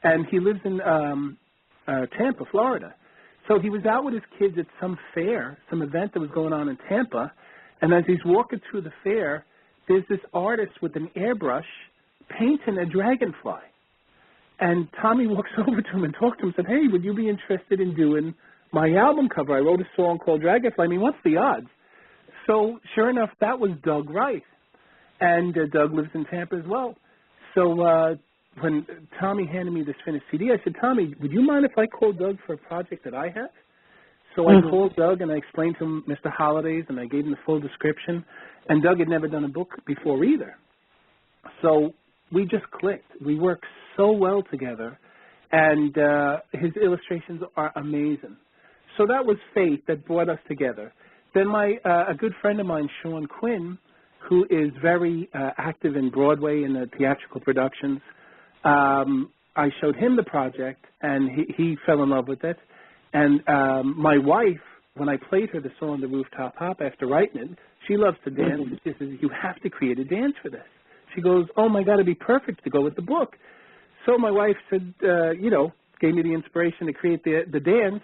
and he lives in Tampa, Florida. So he was out with his kids at some fair, some event that was going on in Tampa, and as he's walking through the fair, there's this artist with an airbrush painting a dragonfly. And Tommy walks over to him and talks to him and said, hey, would you be interested in doing my album cover? I wrote a song called Dragonfly. I mean, what's the odds? So sure enough, that was Doug Wright. And Doug lives in Tampa as well. So when Tommy handed me this finished CD, I said, Tommy, would you mind if I call Doug for a project that I have? So I called Doug and I explained to him Mr. Holidays and I gave him the full description. And Doug had never done a book before either. So we just clicked. We work so well together, and his illustrations are amazing. So that was fate that brought us together. Then a good friend of mine, Sean Quinn, who is very active in Broadway in the theatrical productions, I showed him the project, and he fell in love with it. And my wife, when I played her the song The Rooftop Hop after writing it, she loves to dance. She says, you have to create a dance for this. She goes, oh, my God, it'd be perfect to go with the book. So my wife said, gave me the inspiration to create the dance.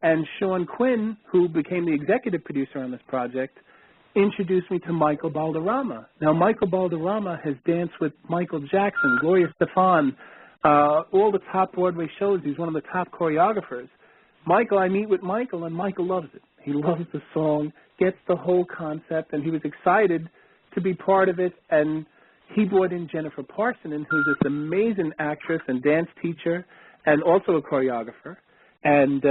And Sean Quinn, who became the executive producer on this project, introduced me to Michael Balderrama. Now, Michael Balderrama has danced with Michael Jackson, Gloria Stefan, all the top Broadway shows. He's one of the top choreographers. I meet with Michael, and Michael loves it. He loves the song, gets the whole concept, and he was excited to be part of it. And he brought in Jennifer Parsonen, who's this amazing actress and dance teacher and also a choreographer. And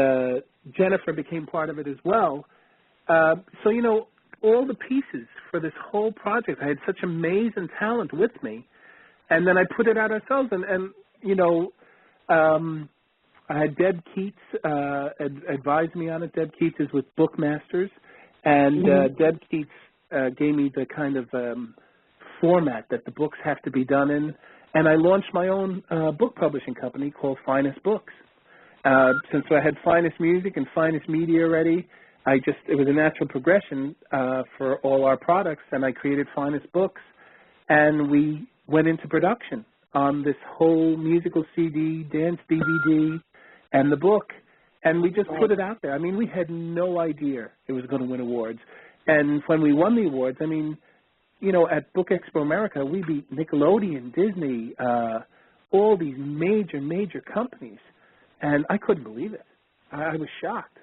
Jennifer became part of it as well. So, all the pieces for this whole project, I had such amazing talent with me. And then I put it out ourselves. And I had Deb Keats advise me on it. Deb Keats is with Bookmasters. And Deb Keats gave me the kind of format that the books have to be done in. And I launched my own book publishing company called Finest Books. Since I had Finest Music and Finest Media already, it was a natural progression for all our products, and I created Finest Books, and we went into production on this whole musical CD, dance DVD, and the book, and we just put it out there. I mean, we had no idea it was going to win awards, and when we won the awards, I mean, at Book Expo America, we beat Nickelodeon, Disney, all these major companies, and I couldn't believe it. I was shocked.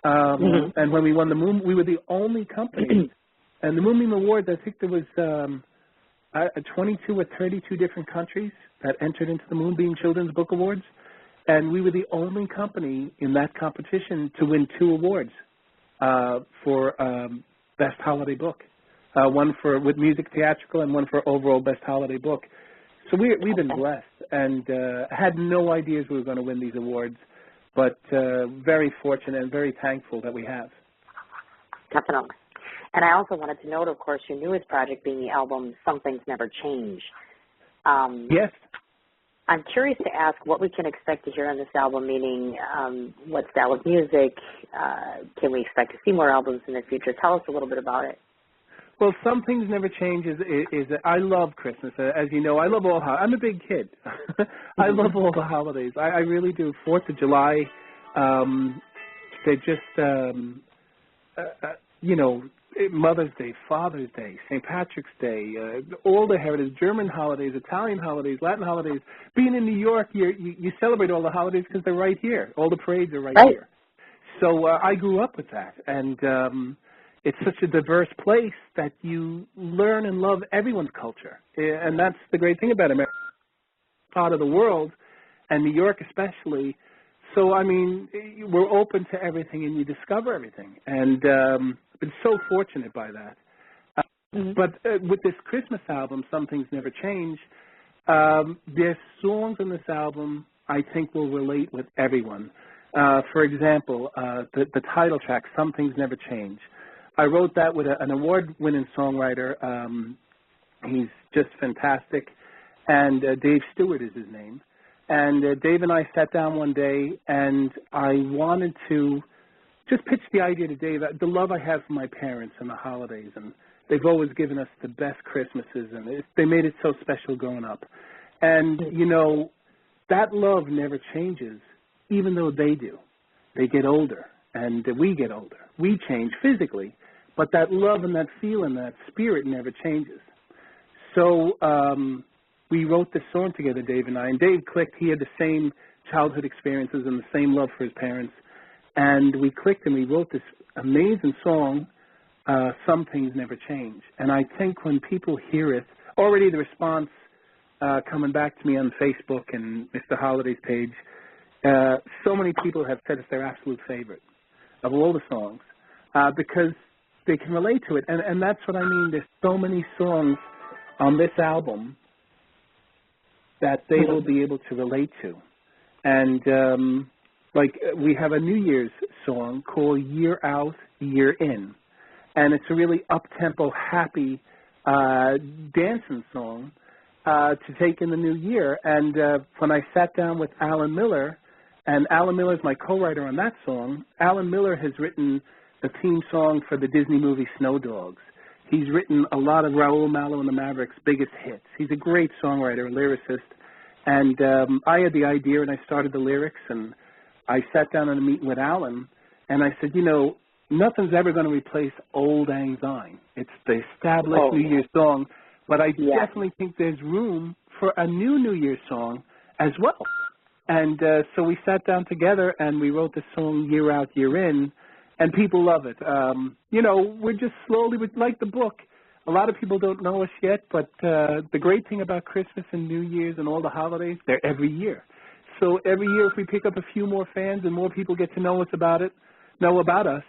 And when we won the Moon, we were the only company. And the Moonbeam Awards, I think there was 22 or 32 different countries that entered into the Moonbeam Children's Book Awards. And we were the only company in that competition to win 2 awards for Best Holiday Book. One with music theatrical and one for overall Best Holiday Book. So we've been blessed and had no ideas we were going to win these awards. But very fortunate and very thankful that we have. Definitely. And I also wanted to note, of course, your newest project being the album Some Things Never Change. Yes. I'm curious to ask what we can expect to hear on this album, meaning what style of music, can we expect to see more albums in the future? Tell us a little bit about it. Well, some things never change is that I love Christmas. As you know, I love all I'm a big kid. I love all the holidays. I really do. 4th of July, they're just, you know, Mother's Day, Father's Day, St. Patrick's Day, all the heritage, German holidays, Italian holidays, Latin holidays. Being in New York, you celebrate all the holidays because they're right here. All the parades are right here. So I grew up with that, and it's such a diverse place that you learn and love everyone's culture, and that's the great thing about America, part of the world, and New York especially. So, I mean, we're open to everything, and you discover everything, and I've been so fortunate by that. But with this Christmas album, Some Things Never Change, there's songs on this album I think will relate with everyone. For example, the title track, Some Things Never Change. I wrote that with an award-winning songwriter. He's just fantastic, and Dave Stewart is his name. And Dave and I sat down one day, and I wanted to just pitch the idea to Dave, the love I have for my parents and the holidays, and they've always given us the best Christmases, and they made it so special growing up. And, you know, that love never changes, even though they do. They get older, and we get older. We change physically, but that love and that feeling, that spirit never changes. So we wrote this song together, Dave and I, and Dave clicked. He had the same childhood experiences and the same love for his parents, and we clicked and we wrote this amazing song, Some Things Never Change. And I think when people hear it, already the response coming back to me on Facebook and Mr. Holiday's page, so many people have said it's their absolute favorite of all the songs because they can relate to it. And that's what I mean. There's so many songs on this album that they will be able to relate to. And like we have a New Year's song called Year Out, Year In. And it's a really up-tempo, happy dancing song to take in the new year. And when I sat down with Alan Miller, and Alan Miller is my co-writer on that song, Alan Miller has written the theme song for the Disney movie Snow Dogs. He's written a lot of Raoul Malo and the Mavericks' biggest hits. He's a great songwriter, a lyricist. And I had the idea, and I started the lyrics, and I sat down in a meeting with Alan, and I said, you know, nothing's ever going to replace Old Lang Syne. It's the established New Year's song, but I definitely think there's room for a New Year's song as well. And so we sat down together, and we wrote the song Year Out, Year In, and people love it. You know, we're just slowly, like the book, a lot of people don't know us yet, but the great thing about Christmas and New Year's and all the holidays, they're every year. So every year if we pick up a few more fans and more people get to know us about it, know about us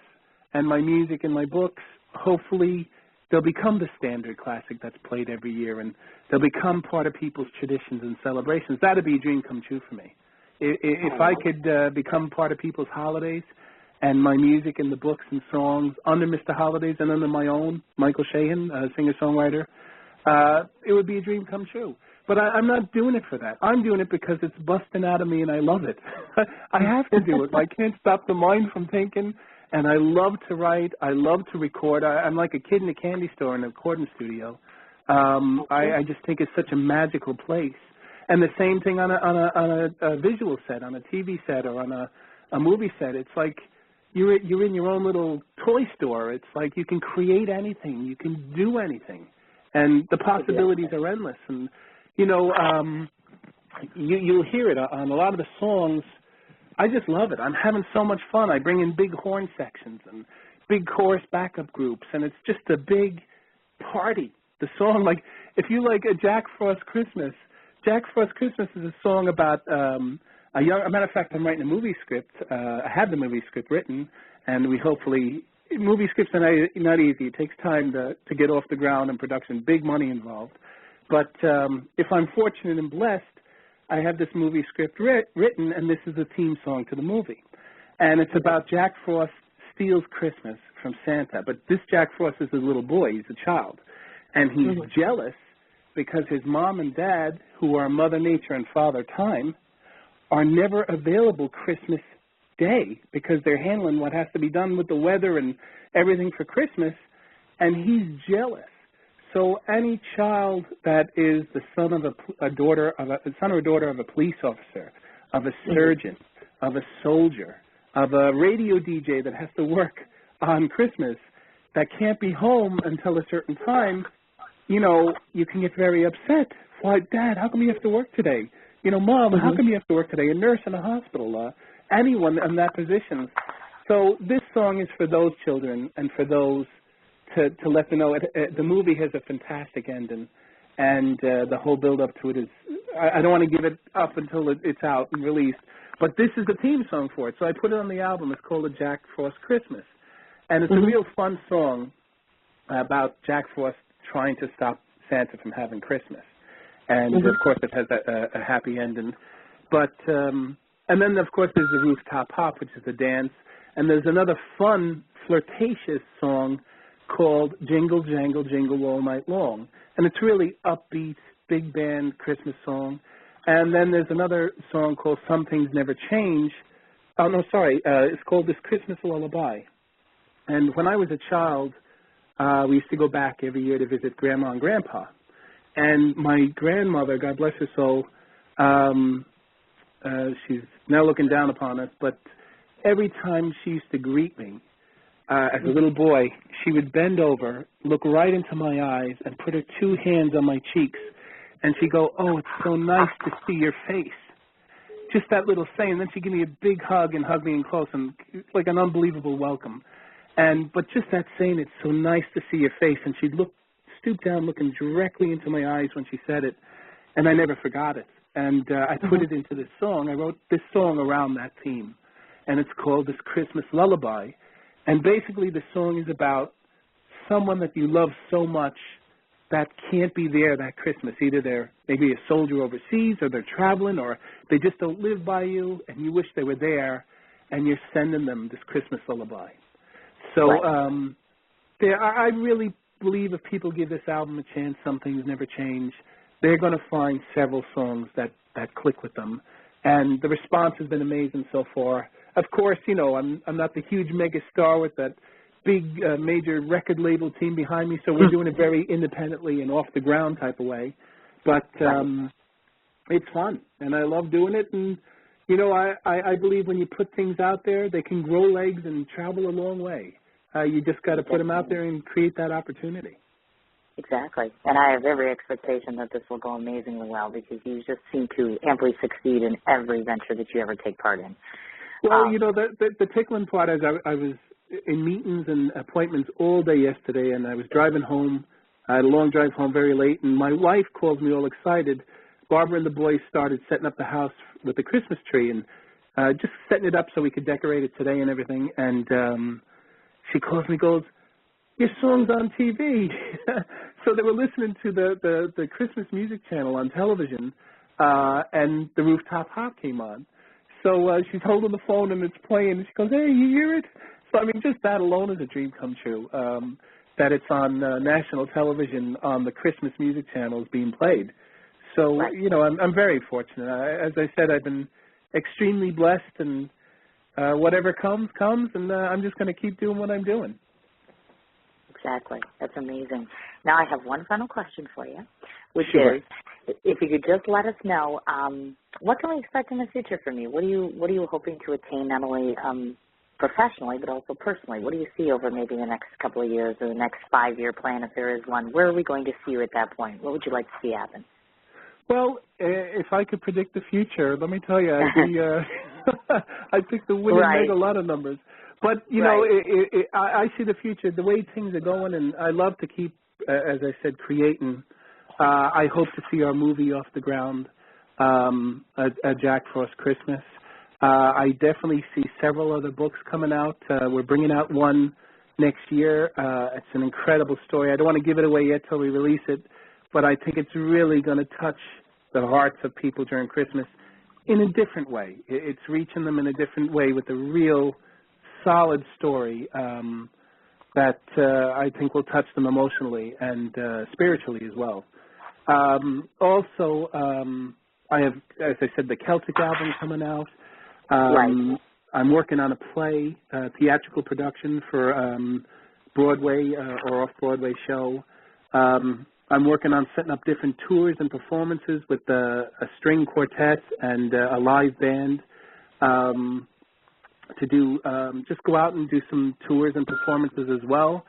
and my music and my books, hopefully they'll become the standard classic that's played every year, and they'll become part of people's traditions and celebrations. That would be a dream come true for me. If I could become part of people's holidays and my music and the books and songs under Mr. Holiday's and under my own, Michael Sheahan, singer-songwriter, it would be a dream come true. But I'm not doing it for that. I'm doing it because it's busting out of me and I love it. I have to do it. I can't stop the mind from thinking, and I love to write. I love to record. I'm like a kid in a candy store in a recording studio. I just think it's such a magical place. And the same thing on a visual set, on a TV set, or on a movie set. It's like you're in your own little toy store. It's like you can create anything. You can do anything. And the possibilities are endless. And, you know, you'll hear it on a lot of the songs. I just love it. I'm having so much fun. I bring in big horn sections and big chorus backup groups, and it's just a big party. The song, like, if you like a Jack Frost Christmas, Jack Frost Christmas is a song about a matter of fact, I'm writing a movie script. I have the movie script written, and we hopefully, movie scripts are not easy. It takes time to get off the ground and production, big money involved. But if I'm fortunate and blessed, I have this movie script written, and this is a theme song to the movie. And it's about Jack Frost steals Christmas from Santa. But this Jack Frost is a little boy. He's a child. And he's jealous because his mom and dad, who are Mother Nature and Father Time, are never available Christmas Day because they're handling what has to be done with the weather and everything for Christmas. and he's jealous. So any child that is the son of a daughter of a son or daughter of a police officer, of a surgeon, of a soldier, of a radio DJ that has to work on Christmas, that can't be home until a certain time, you know, you can get very upset. Why, Dad, how come you have to work today? You know, Mom, how come you have to work today? A nurse in a hospital, anyone in that position. So this song is for those children and for those to let them know. The movie has a fantastic ending, and the whole build-up to it is, I don't want to give it up until it's out and released, but this is the theme song for it. So I put it on the album. It's called A Jack Frost Christmas. And it's a real fun song about Jack Frost trying to stop Santa from having Christmas. And, of course, it has a happy ending. But, and then, of course, there's the Rooftop Hop, which is the dance. And there's another fun, flirtatious song called Jingle, Jangle, Jingle All Night Long. And it's really upbeat, big band Christmas song. And then there's another song called Some Things Never Change. Oh, no, sorry. It's called This Christmas Lullaby. And when I was a child, we used to go back every year to visit Grandma and Grandpa. And my grandmother, God bless her soul, she's now looking down upon us, but every time she used to greet me as a little boy, she would bend over, look right into my eyes, and put her two hands on my cheeks. And she'd go, "Oh, it's so nice to see your face." Just that little saying. And then she'd give me a big hug and hug me in close, and it's like an unbelievable welcome. But just that saying, "It's so nice to see your face," and she'd stoop down, looking directly into my eyes when she said it, and I never forgot it. And I put it into this song. I wrote this song around that theme, and it's called This Christmas Lullaby. And basically the song is about someone that you love so much that can't be there that Christmas. Either they're maybe a soldier overseas, or they're traveling, or they just don't live by you, and you wish they were there, and you're sending them this Christmas lullaby. So I really believe if people give this album a chance, Some Things Never Change, they're going to find several songs that click with them. And the response has been amazing so far. Of course, you know, I'm not the huge mega star with that big major record label team behind me, so we're doing it very independently and off the ground type of way. But it's fun, and I love doing it. And, you know, I believe when you put things out there, they can grow legs and travel a long way. You just got to put them out there and create that opportunity. Exactly. And I have every expectation that this will go amazingly well, because you just seem to amply succeed in every venture that you ever take part in. Well, you know, the tickling part is I was in meetings and appointments all day yesterday, and I was driving home. I had a long drive home very late, and my wife calls me all excited. Barbara and the boys started setting up the house with the Christmas tree and just setting it up so we could decorate it today and everything. And she calls me, goes, "Your song's on TV." So they were listening to the Christmas music channel on television, and the Rooftop Hop came on. So she's holding the phone and it's playing, and she goes, "Hey, you hear it?" So, I mean, just that alone is a dream come true, that it's on national television on the Christmas music channels being played. So, you know, I'm very fortunate. As I said, I've been extremely blessed, and whatever comes, and I'm just going to keep doing what I'm doing. Exactly. That's amazing. Now I have one final question for you, which is, if you could just let us know, what can we expect in the future from you? What are you hoping to attain, not only professionally but also personally? What do you see over maybe the next couple of years, or the next 5-year plan, if there is one? Where are we going to see you at that point? What would you like to see happen? Well, if I could predict the future, let me tell you, I'd pick the winning mega lot of numbers. But, you know, I see the future, the way things are going, and I love to keep, as I said, creating. I hope to see our movie off the ground, A Jack Frost Christmas. I definitely see several other books coming out. We're bringing out one next year. It's an incredible story. I don't want to give it away yet till we release it, but I think it's really going to touch the hearts of people during Christmas in a different way. It's reaching them in a different way with a real solid story that I think will touch them emotionally and spiritually as well. Also, I have, as I said, the Celtic album coming out. I'm working on a play, theatrical production for Broadway or off-Broadway show. I'm working on setting up different tours and performances with a string quartet and a live band to do just go out and do some tours and performances as well.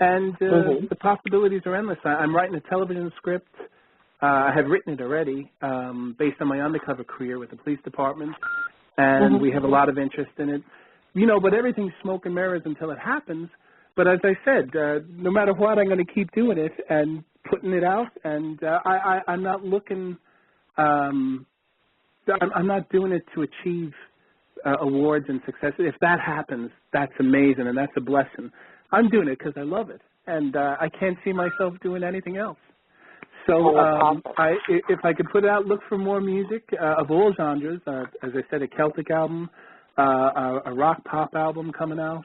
And the possibilities are endless. I'm writing a television script. I have written it already based on my undercover career with the police department, and we have a lot of interest in it. You know, but everything's smoke and mirrors until it happens. But as I said, no matter what, I'm going to keep doing it and putting it out. And I'm not looking. I'm not doing it to achieve awards and success. If that happens, that's amazing and that's a blessing. I'm doing it because I love it, and I can't see myself doing anything else. So if I could put it out, look for more music of all genres. As I said, a Celtic album, a rock pop album coming out.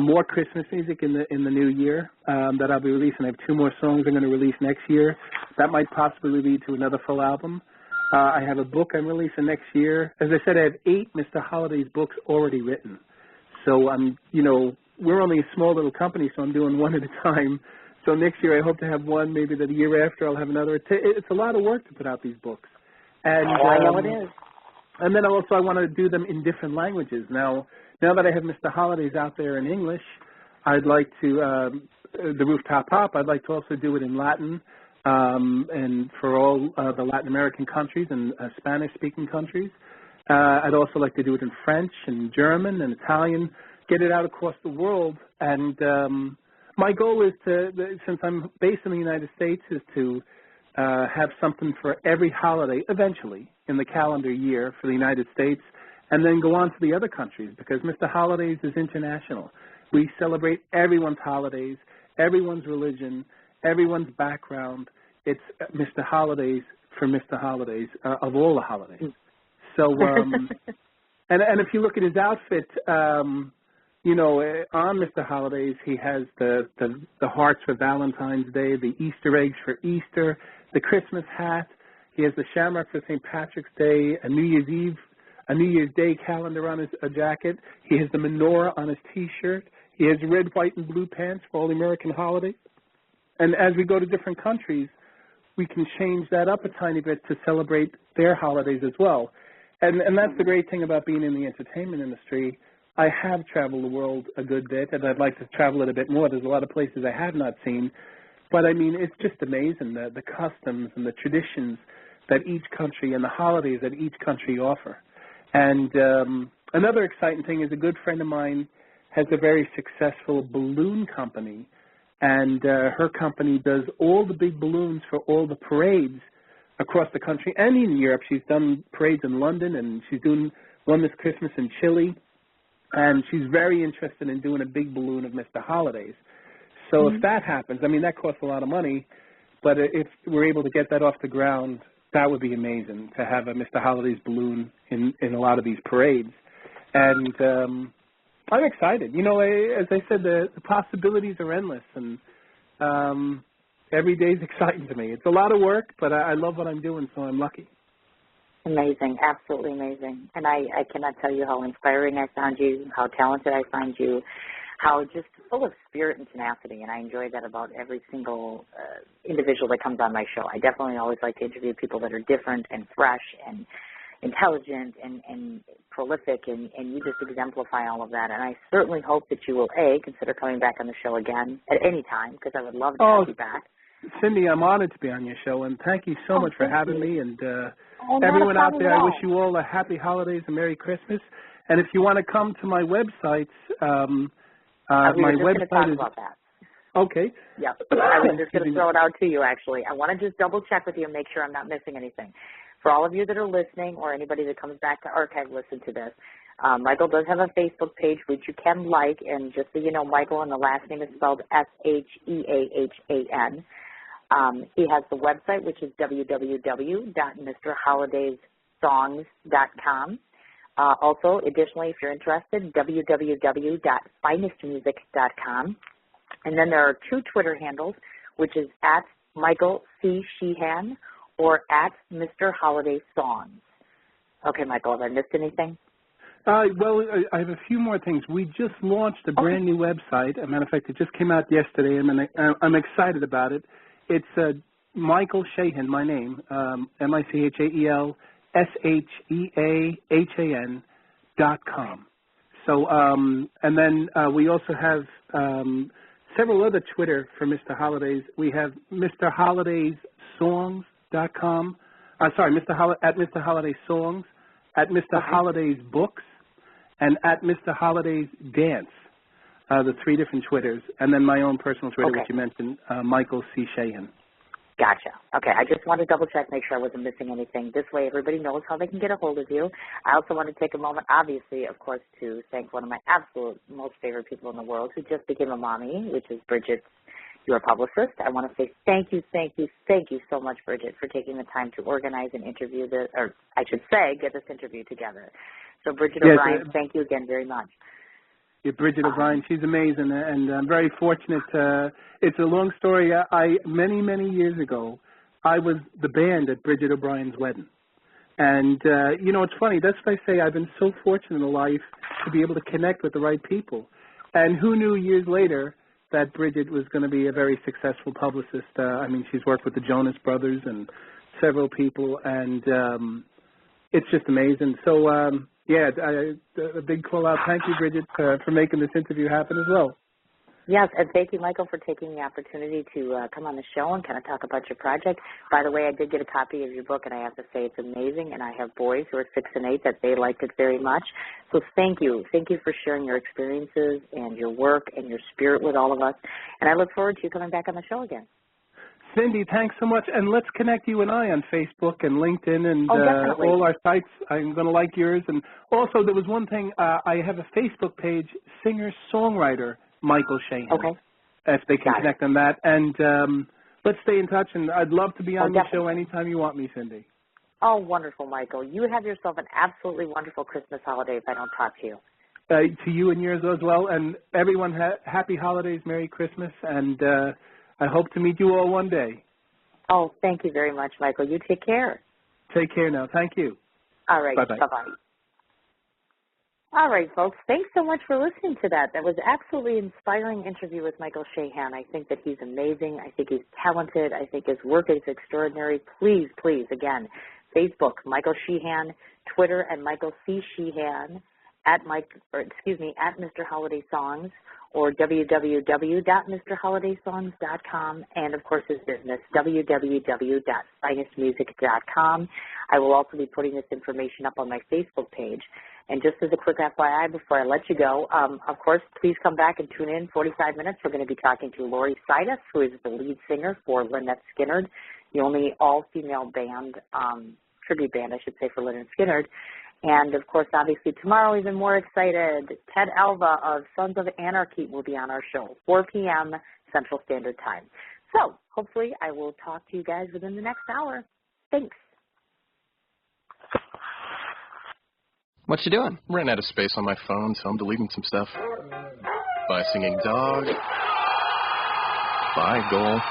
More Christmas music in the new year that I'll be releasing. I have 2 more songs I'm going to release next year. That might possibly lead to another full album. I have a book I'm releasing next year. As I said, I have 8 Mr. Holiday's books already written. So we're only a small little company, so I'm doing one at a time. So next year I hope to have one. Maybe the year after I'll have another. It's a lot of work to put out these books. And I know it is. And then also I want to do them in different languages. Now that I have Mr. Holidays out there in English, I'd like to, the Rooftop Pop, I'd like to also do it in Latin and for all the Latin American countries and Spanish-speaking countries. I'd also like to do it in French and German and Italian, get it out across the world. And my goal is to, since I'm based in the United States, is to have something for every holiday eventually in the calendar year for the United States, and then go on to the other countries, because Mr. Holidays is international. We celebrate everyone's holidays, everyone's religion, everyone's background. It's Mr. Holidays for Mr. Holidays of all the holidays. So, and if you look at his outfit, on Mr. Holidays, he has the hearts for Valentine's Day, the Easter eggs for Easter, the Christmas hat. He has the shamrock for St. Patrick's Day, a New Year's Day calendar on his jacket. He has the menorah on his T-shirt. He has red, white, and blue pants for all the American holidays. And as we go to different countries, we can change that up a tiny bit to celebrate their holidays as well. And that's the great thing about being in the entertainment industry. I have traveled the world a good bit, and I'd like to travel it a bit more. There's a lot of places I have not seen. But, I mean, it's just amazing, the customs and the traditions that each country and the holidays that each country offer. And another exciting thing is a good friend of mine has a very successful balloon company, and her company does all the big balloons for all the parades across the country and in Europe. She's done parades in London, and she's doing one this Christmas in Chile, and she's very interested in doing a big balloon of Mr. Holidays. So if that happens, I mean, that costs a lot of money, but if we're able to get that off the ground, that would be amazing, to have a Mr. Holidays balloon in a lot of these parades. And I'm excited. As I said, the possibilities are endless, and every day is exciting to me. It's a lot of work, but I love what I'm doing, so I'm lucky. Amazing, absolutely amazing. And I cannot tell you how inspiring I found you, how talented I find you, how just full of spirit and tenacity, and I enjoy that about every single individual that comes on my show. I definitely always like to interview people that are different and fresh and intelligent and prolific, and you just exemplify all of that. And I certainly hope that you will, consider coming back on the show again at any time, because I would love to have you back. Cindy, I'm honored to be on your show, and thank you so much for having me. And everyone out there, I wish you all a happy holidays and Merry Christmas. And if you want to come to my websites, my website is... about that. Okay. Yep. I was just going to throw it out to you, actually. I want to just double-check with you and make sure I'm not missing anything. For all of you that are listening, or anybody that comes back to archive listen to this, Michael does have a Facebook page, which you can like, and just so you know, Michael, and the last name is spelled Sheahan. He has the website, which is www.mrholidaysongs.com. Also, additionally, if you're interested, www.finestmusic.com. And then there are 2 Twitter handles, which is at Michael C. Sheahan or at Mr. Holiday Songs. Okay, Michael, have I missed anything? Well, I have a few more things. We just launched a brand new website. As a matter of fact, it just came out yesterday, and I'm excited about it. It's Michael Sheahan, my name, MichaelSheahan.com. So, and then we also have several other Twitter for Mr. Holidays. We have Mr. Holidays Songs.com. Sorry, at Mr. Holidays Songs, at Mr. Holidays Books, and at Mr. Holidays Dance. The three different Twitters, and then my own personal Twitter, which you mentioned, Michael C. Sheahan. Gotcha. Okay, I just want to double-check, make sure I wasn't missing anything. This way everybody knows how they can get a hold of you. I also want to take a moment, obviously, of course, to thank one of my absolute most favorite people in the world who just became a mommy, which is Bridget, your publicist. I want to say thank you so much, Bridget, for taking the time to organize and interview this, or I should say, get this interview together. So, Bridget O'Brien, thank you again very much. Yeah, Bridget O'Brien, she's amazing, and I'm very fortunate. It's a long story. Many, many years ago, I was the band at Bridget O'Brien's wedding. And, you know, it's funny. That's what I say. I've been so fortunate in life to be able to connect with the right people. And who knew years later that Bridget was going to be a very successful publicist. I mean, she's worked with the Jonas Brothers and several people, and it's just amazing. So, yeah, a big call-out. Thank you, Bridget, for making this interview happen as well. Yes, and thank you, Michael, for taking the opportunity to come on the show and kind of talk about your project. By the way, I did get a copy of your book, and I have to say it's amazing, and I have boys who are 6 and 8 that they liked it very much. So thank you. Thank you for sharing your experiences and your work and your spirit with all of us, and I look forward to you coming back on the show again. Cindy, thanks so much, and let's connect you and I on Facebook and LinkedIn and all our sites. I'm going to like yours. And also, there was one thing. I have a Facebook page, singer-songwriter Michael Sheahan. Okay. If they can connect on that. And let's stay in touch, and I'd love to be on the show anytime you want me, Cindy. Oh, wonderful, Michael. You have yourself an absolutely wonderful Christmas holiday if I don't talk to you. To you and yours as well. And everyone, happy holidays, Merry Christmas, and I hope to meet you all one day. Oh, thank you very much, Michael. You take care. Take care now. Thank you. All right. Bye-bye. Bye-bye. All right, folks. Thanks so much for listening to that. That was absolutely inspiring interview with Michael Sheahan. I think that he's amazing. I think he's talented. I think his work is extraordinary. Please, again, Facebook, Michael Sheahan, Twitter, and Michael C. Sheahan, at Mr. Holiday Songs, or www.mrholidaysongs.com, and, of course, his business, www.finestmusic.com. I will also be putting this information up on my Facebook page. And just as a quick FYI before I let you go, of course, please come back and tune in 45 minutes. We're going to be talking to Lori Sidus, who is the lead singer for Lynyrd Skynyrd, the only all-female band, tribute band, I should say, for Lynyrd Skynyrd. And, of course, obviously tomorrow, even more excited, Ted Alva of Sons of Anarchy will be on our show, 4 p.m. Central Standard Time. So hopefully I will talk to you guys within the next hour. Thanks. What you doing? Ran out of space on my phone, so I'm deleting some stuff. By singing dog. By goal.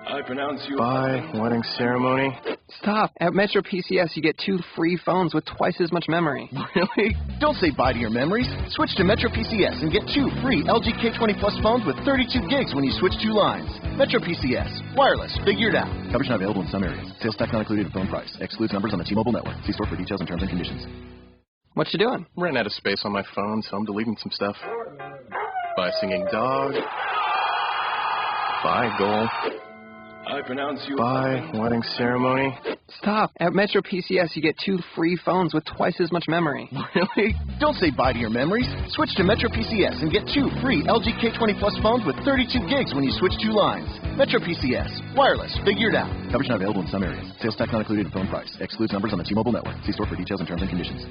I pronounce you. By wedding ceremony. Stop. At Metro PCS, you get 2 free phones with twice as much memory. Really? Don't say bye to your memories. Switch to Metro PCS and get 2 free LG K20 Plus phones with 32 gigs when you switch 2 lines. Metro PCS. Wireless. Figured out. Coverage not available in some areas. Sales tax not included in phone price. Excludes numbers on the T-Mobile network. See store for details and terms and conditions. What you doing? Ran out of space on my phone, so I'm deleting some stuff. By singing dog. By goal. I pronounce you. By wedding ceremony. Stop. At Metro PCS, you get 2 free phones with twice as much memory. Really? Don't say bye to your memories. Switch to Metro PCS and get 2 free LG K20 Plus phones with 32 gigs when you switch 2 lines. Metro PCS. Wireless. Figured out. Coverage not available in some areas. Sales tax not included in phone price. Excludes numbers on the T-Mobile network. See store for details and terms and conditions.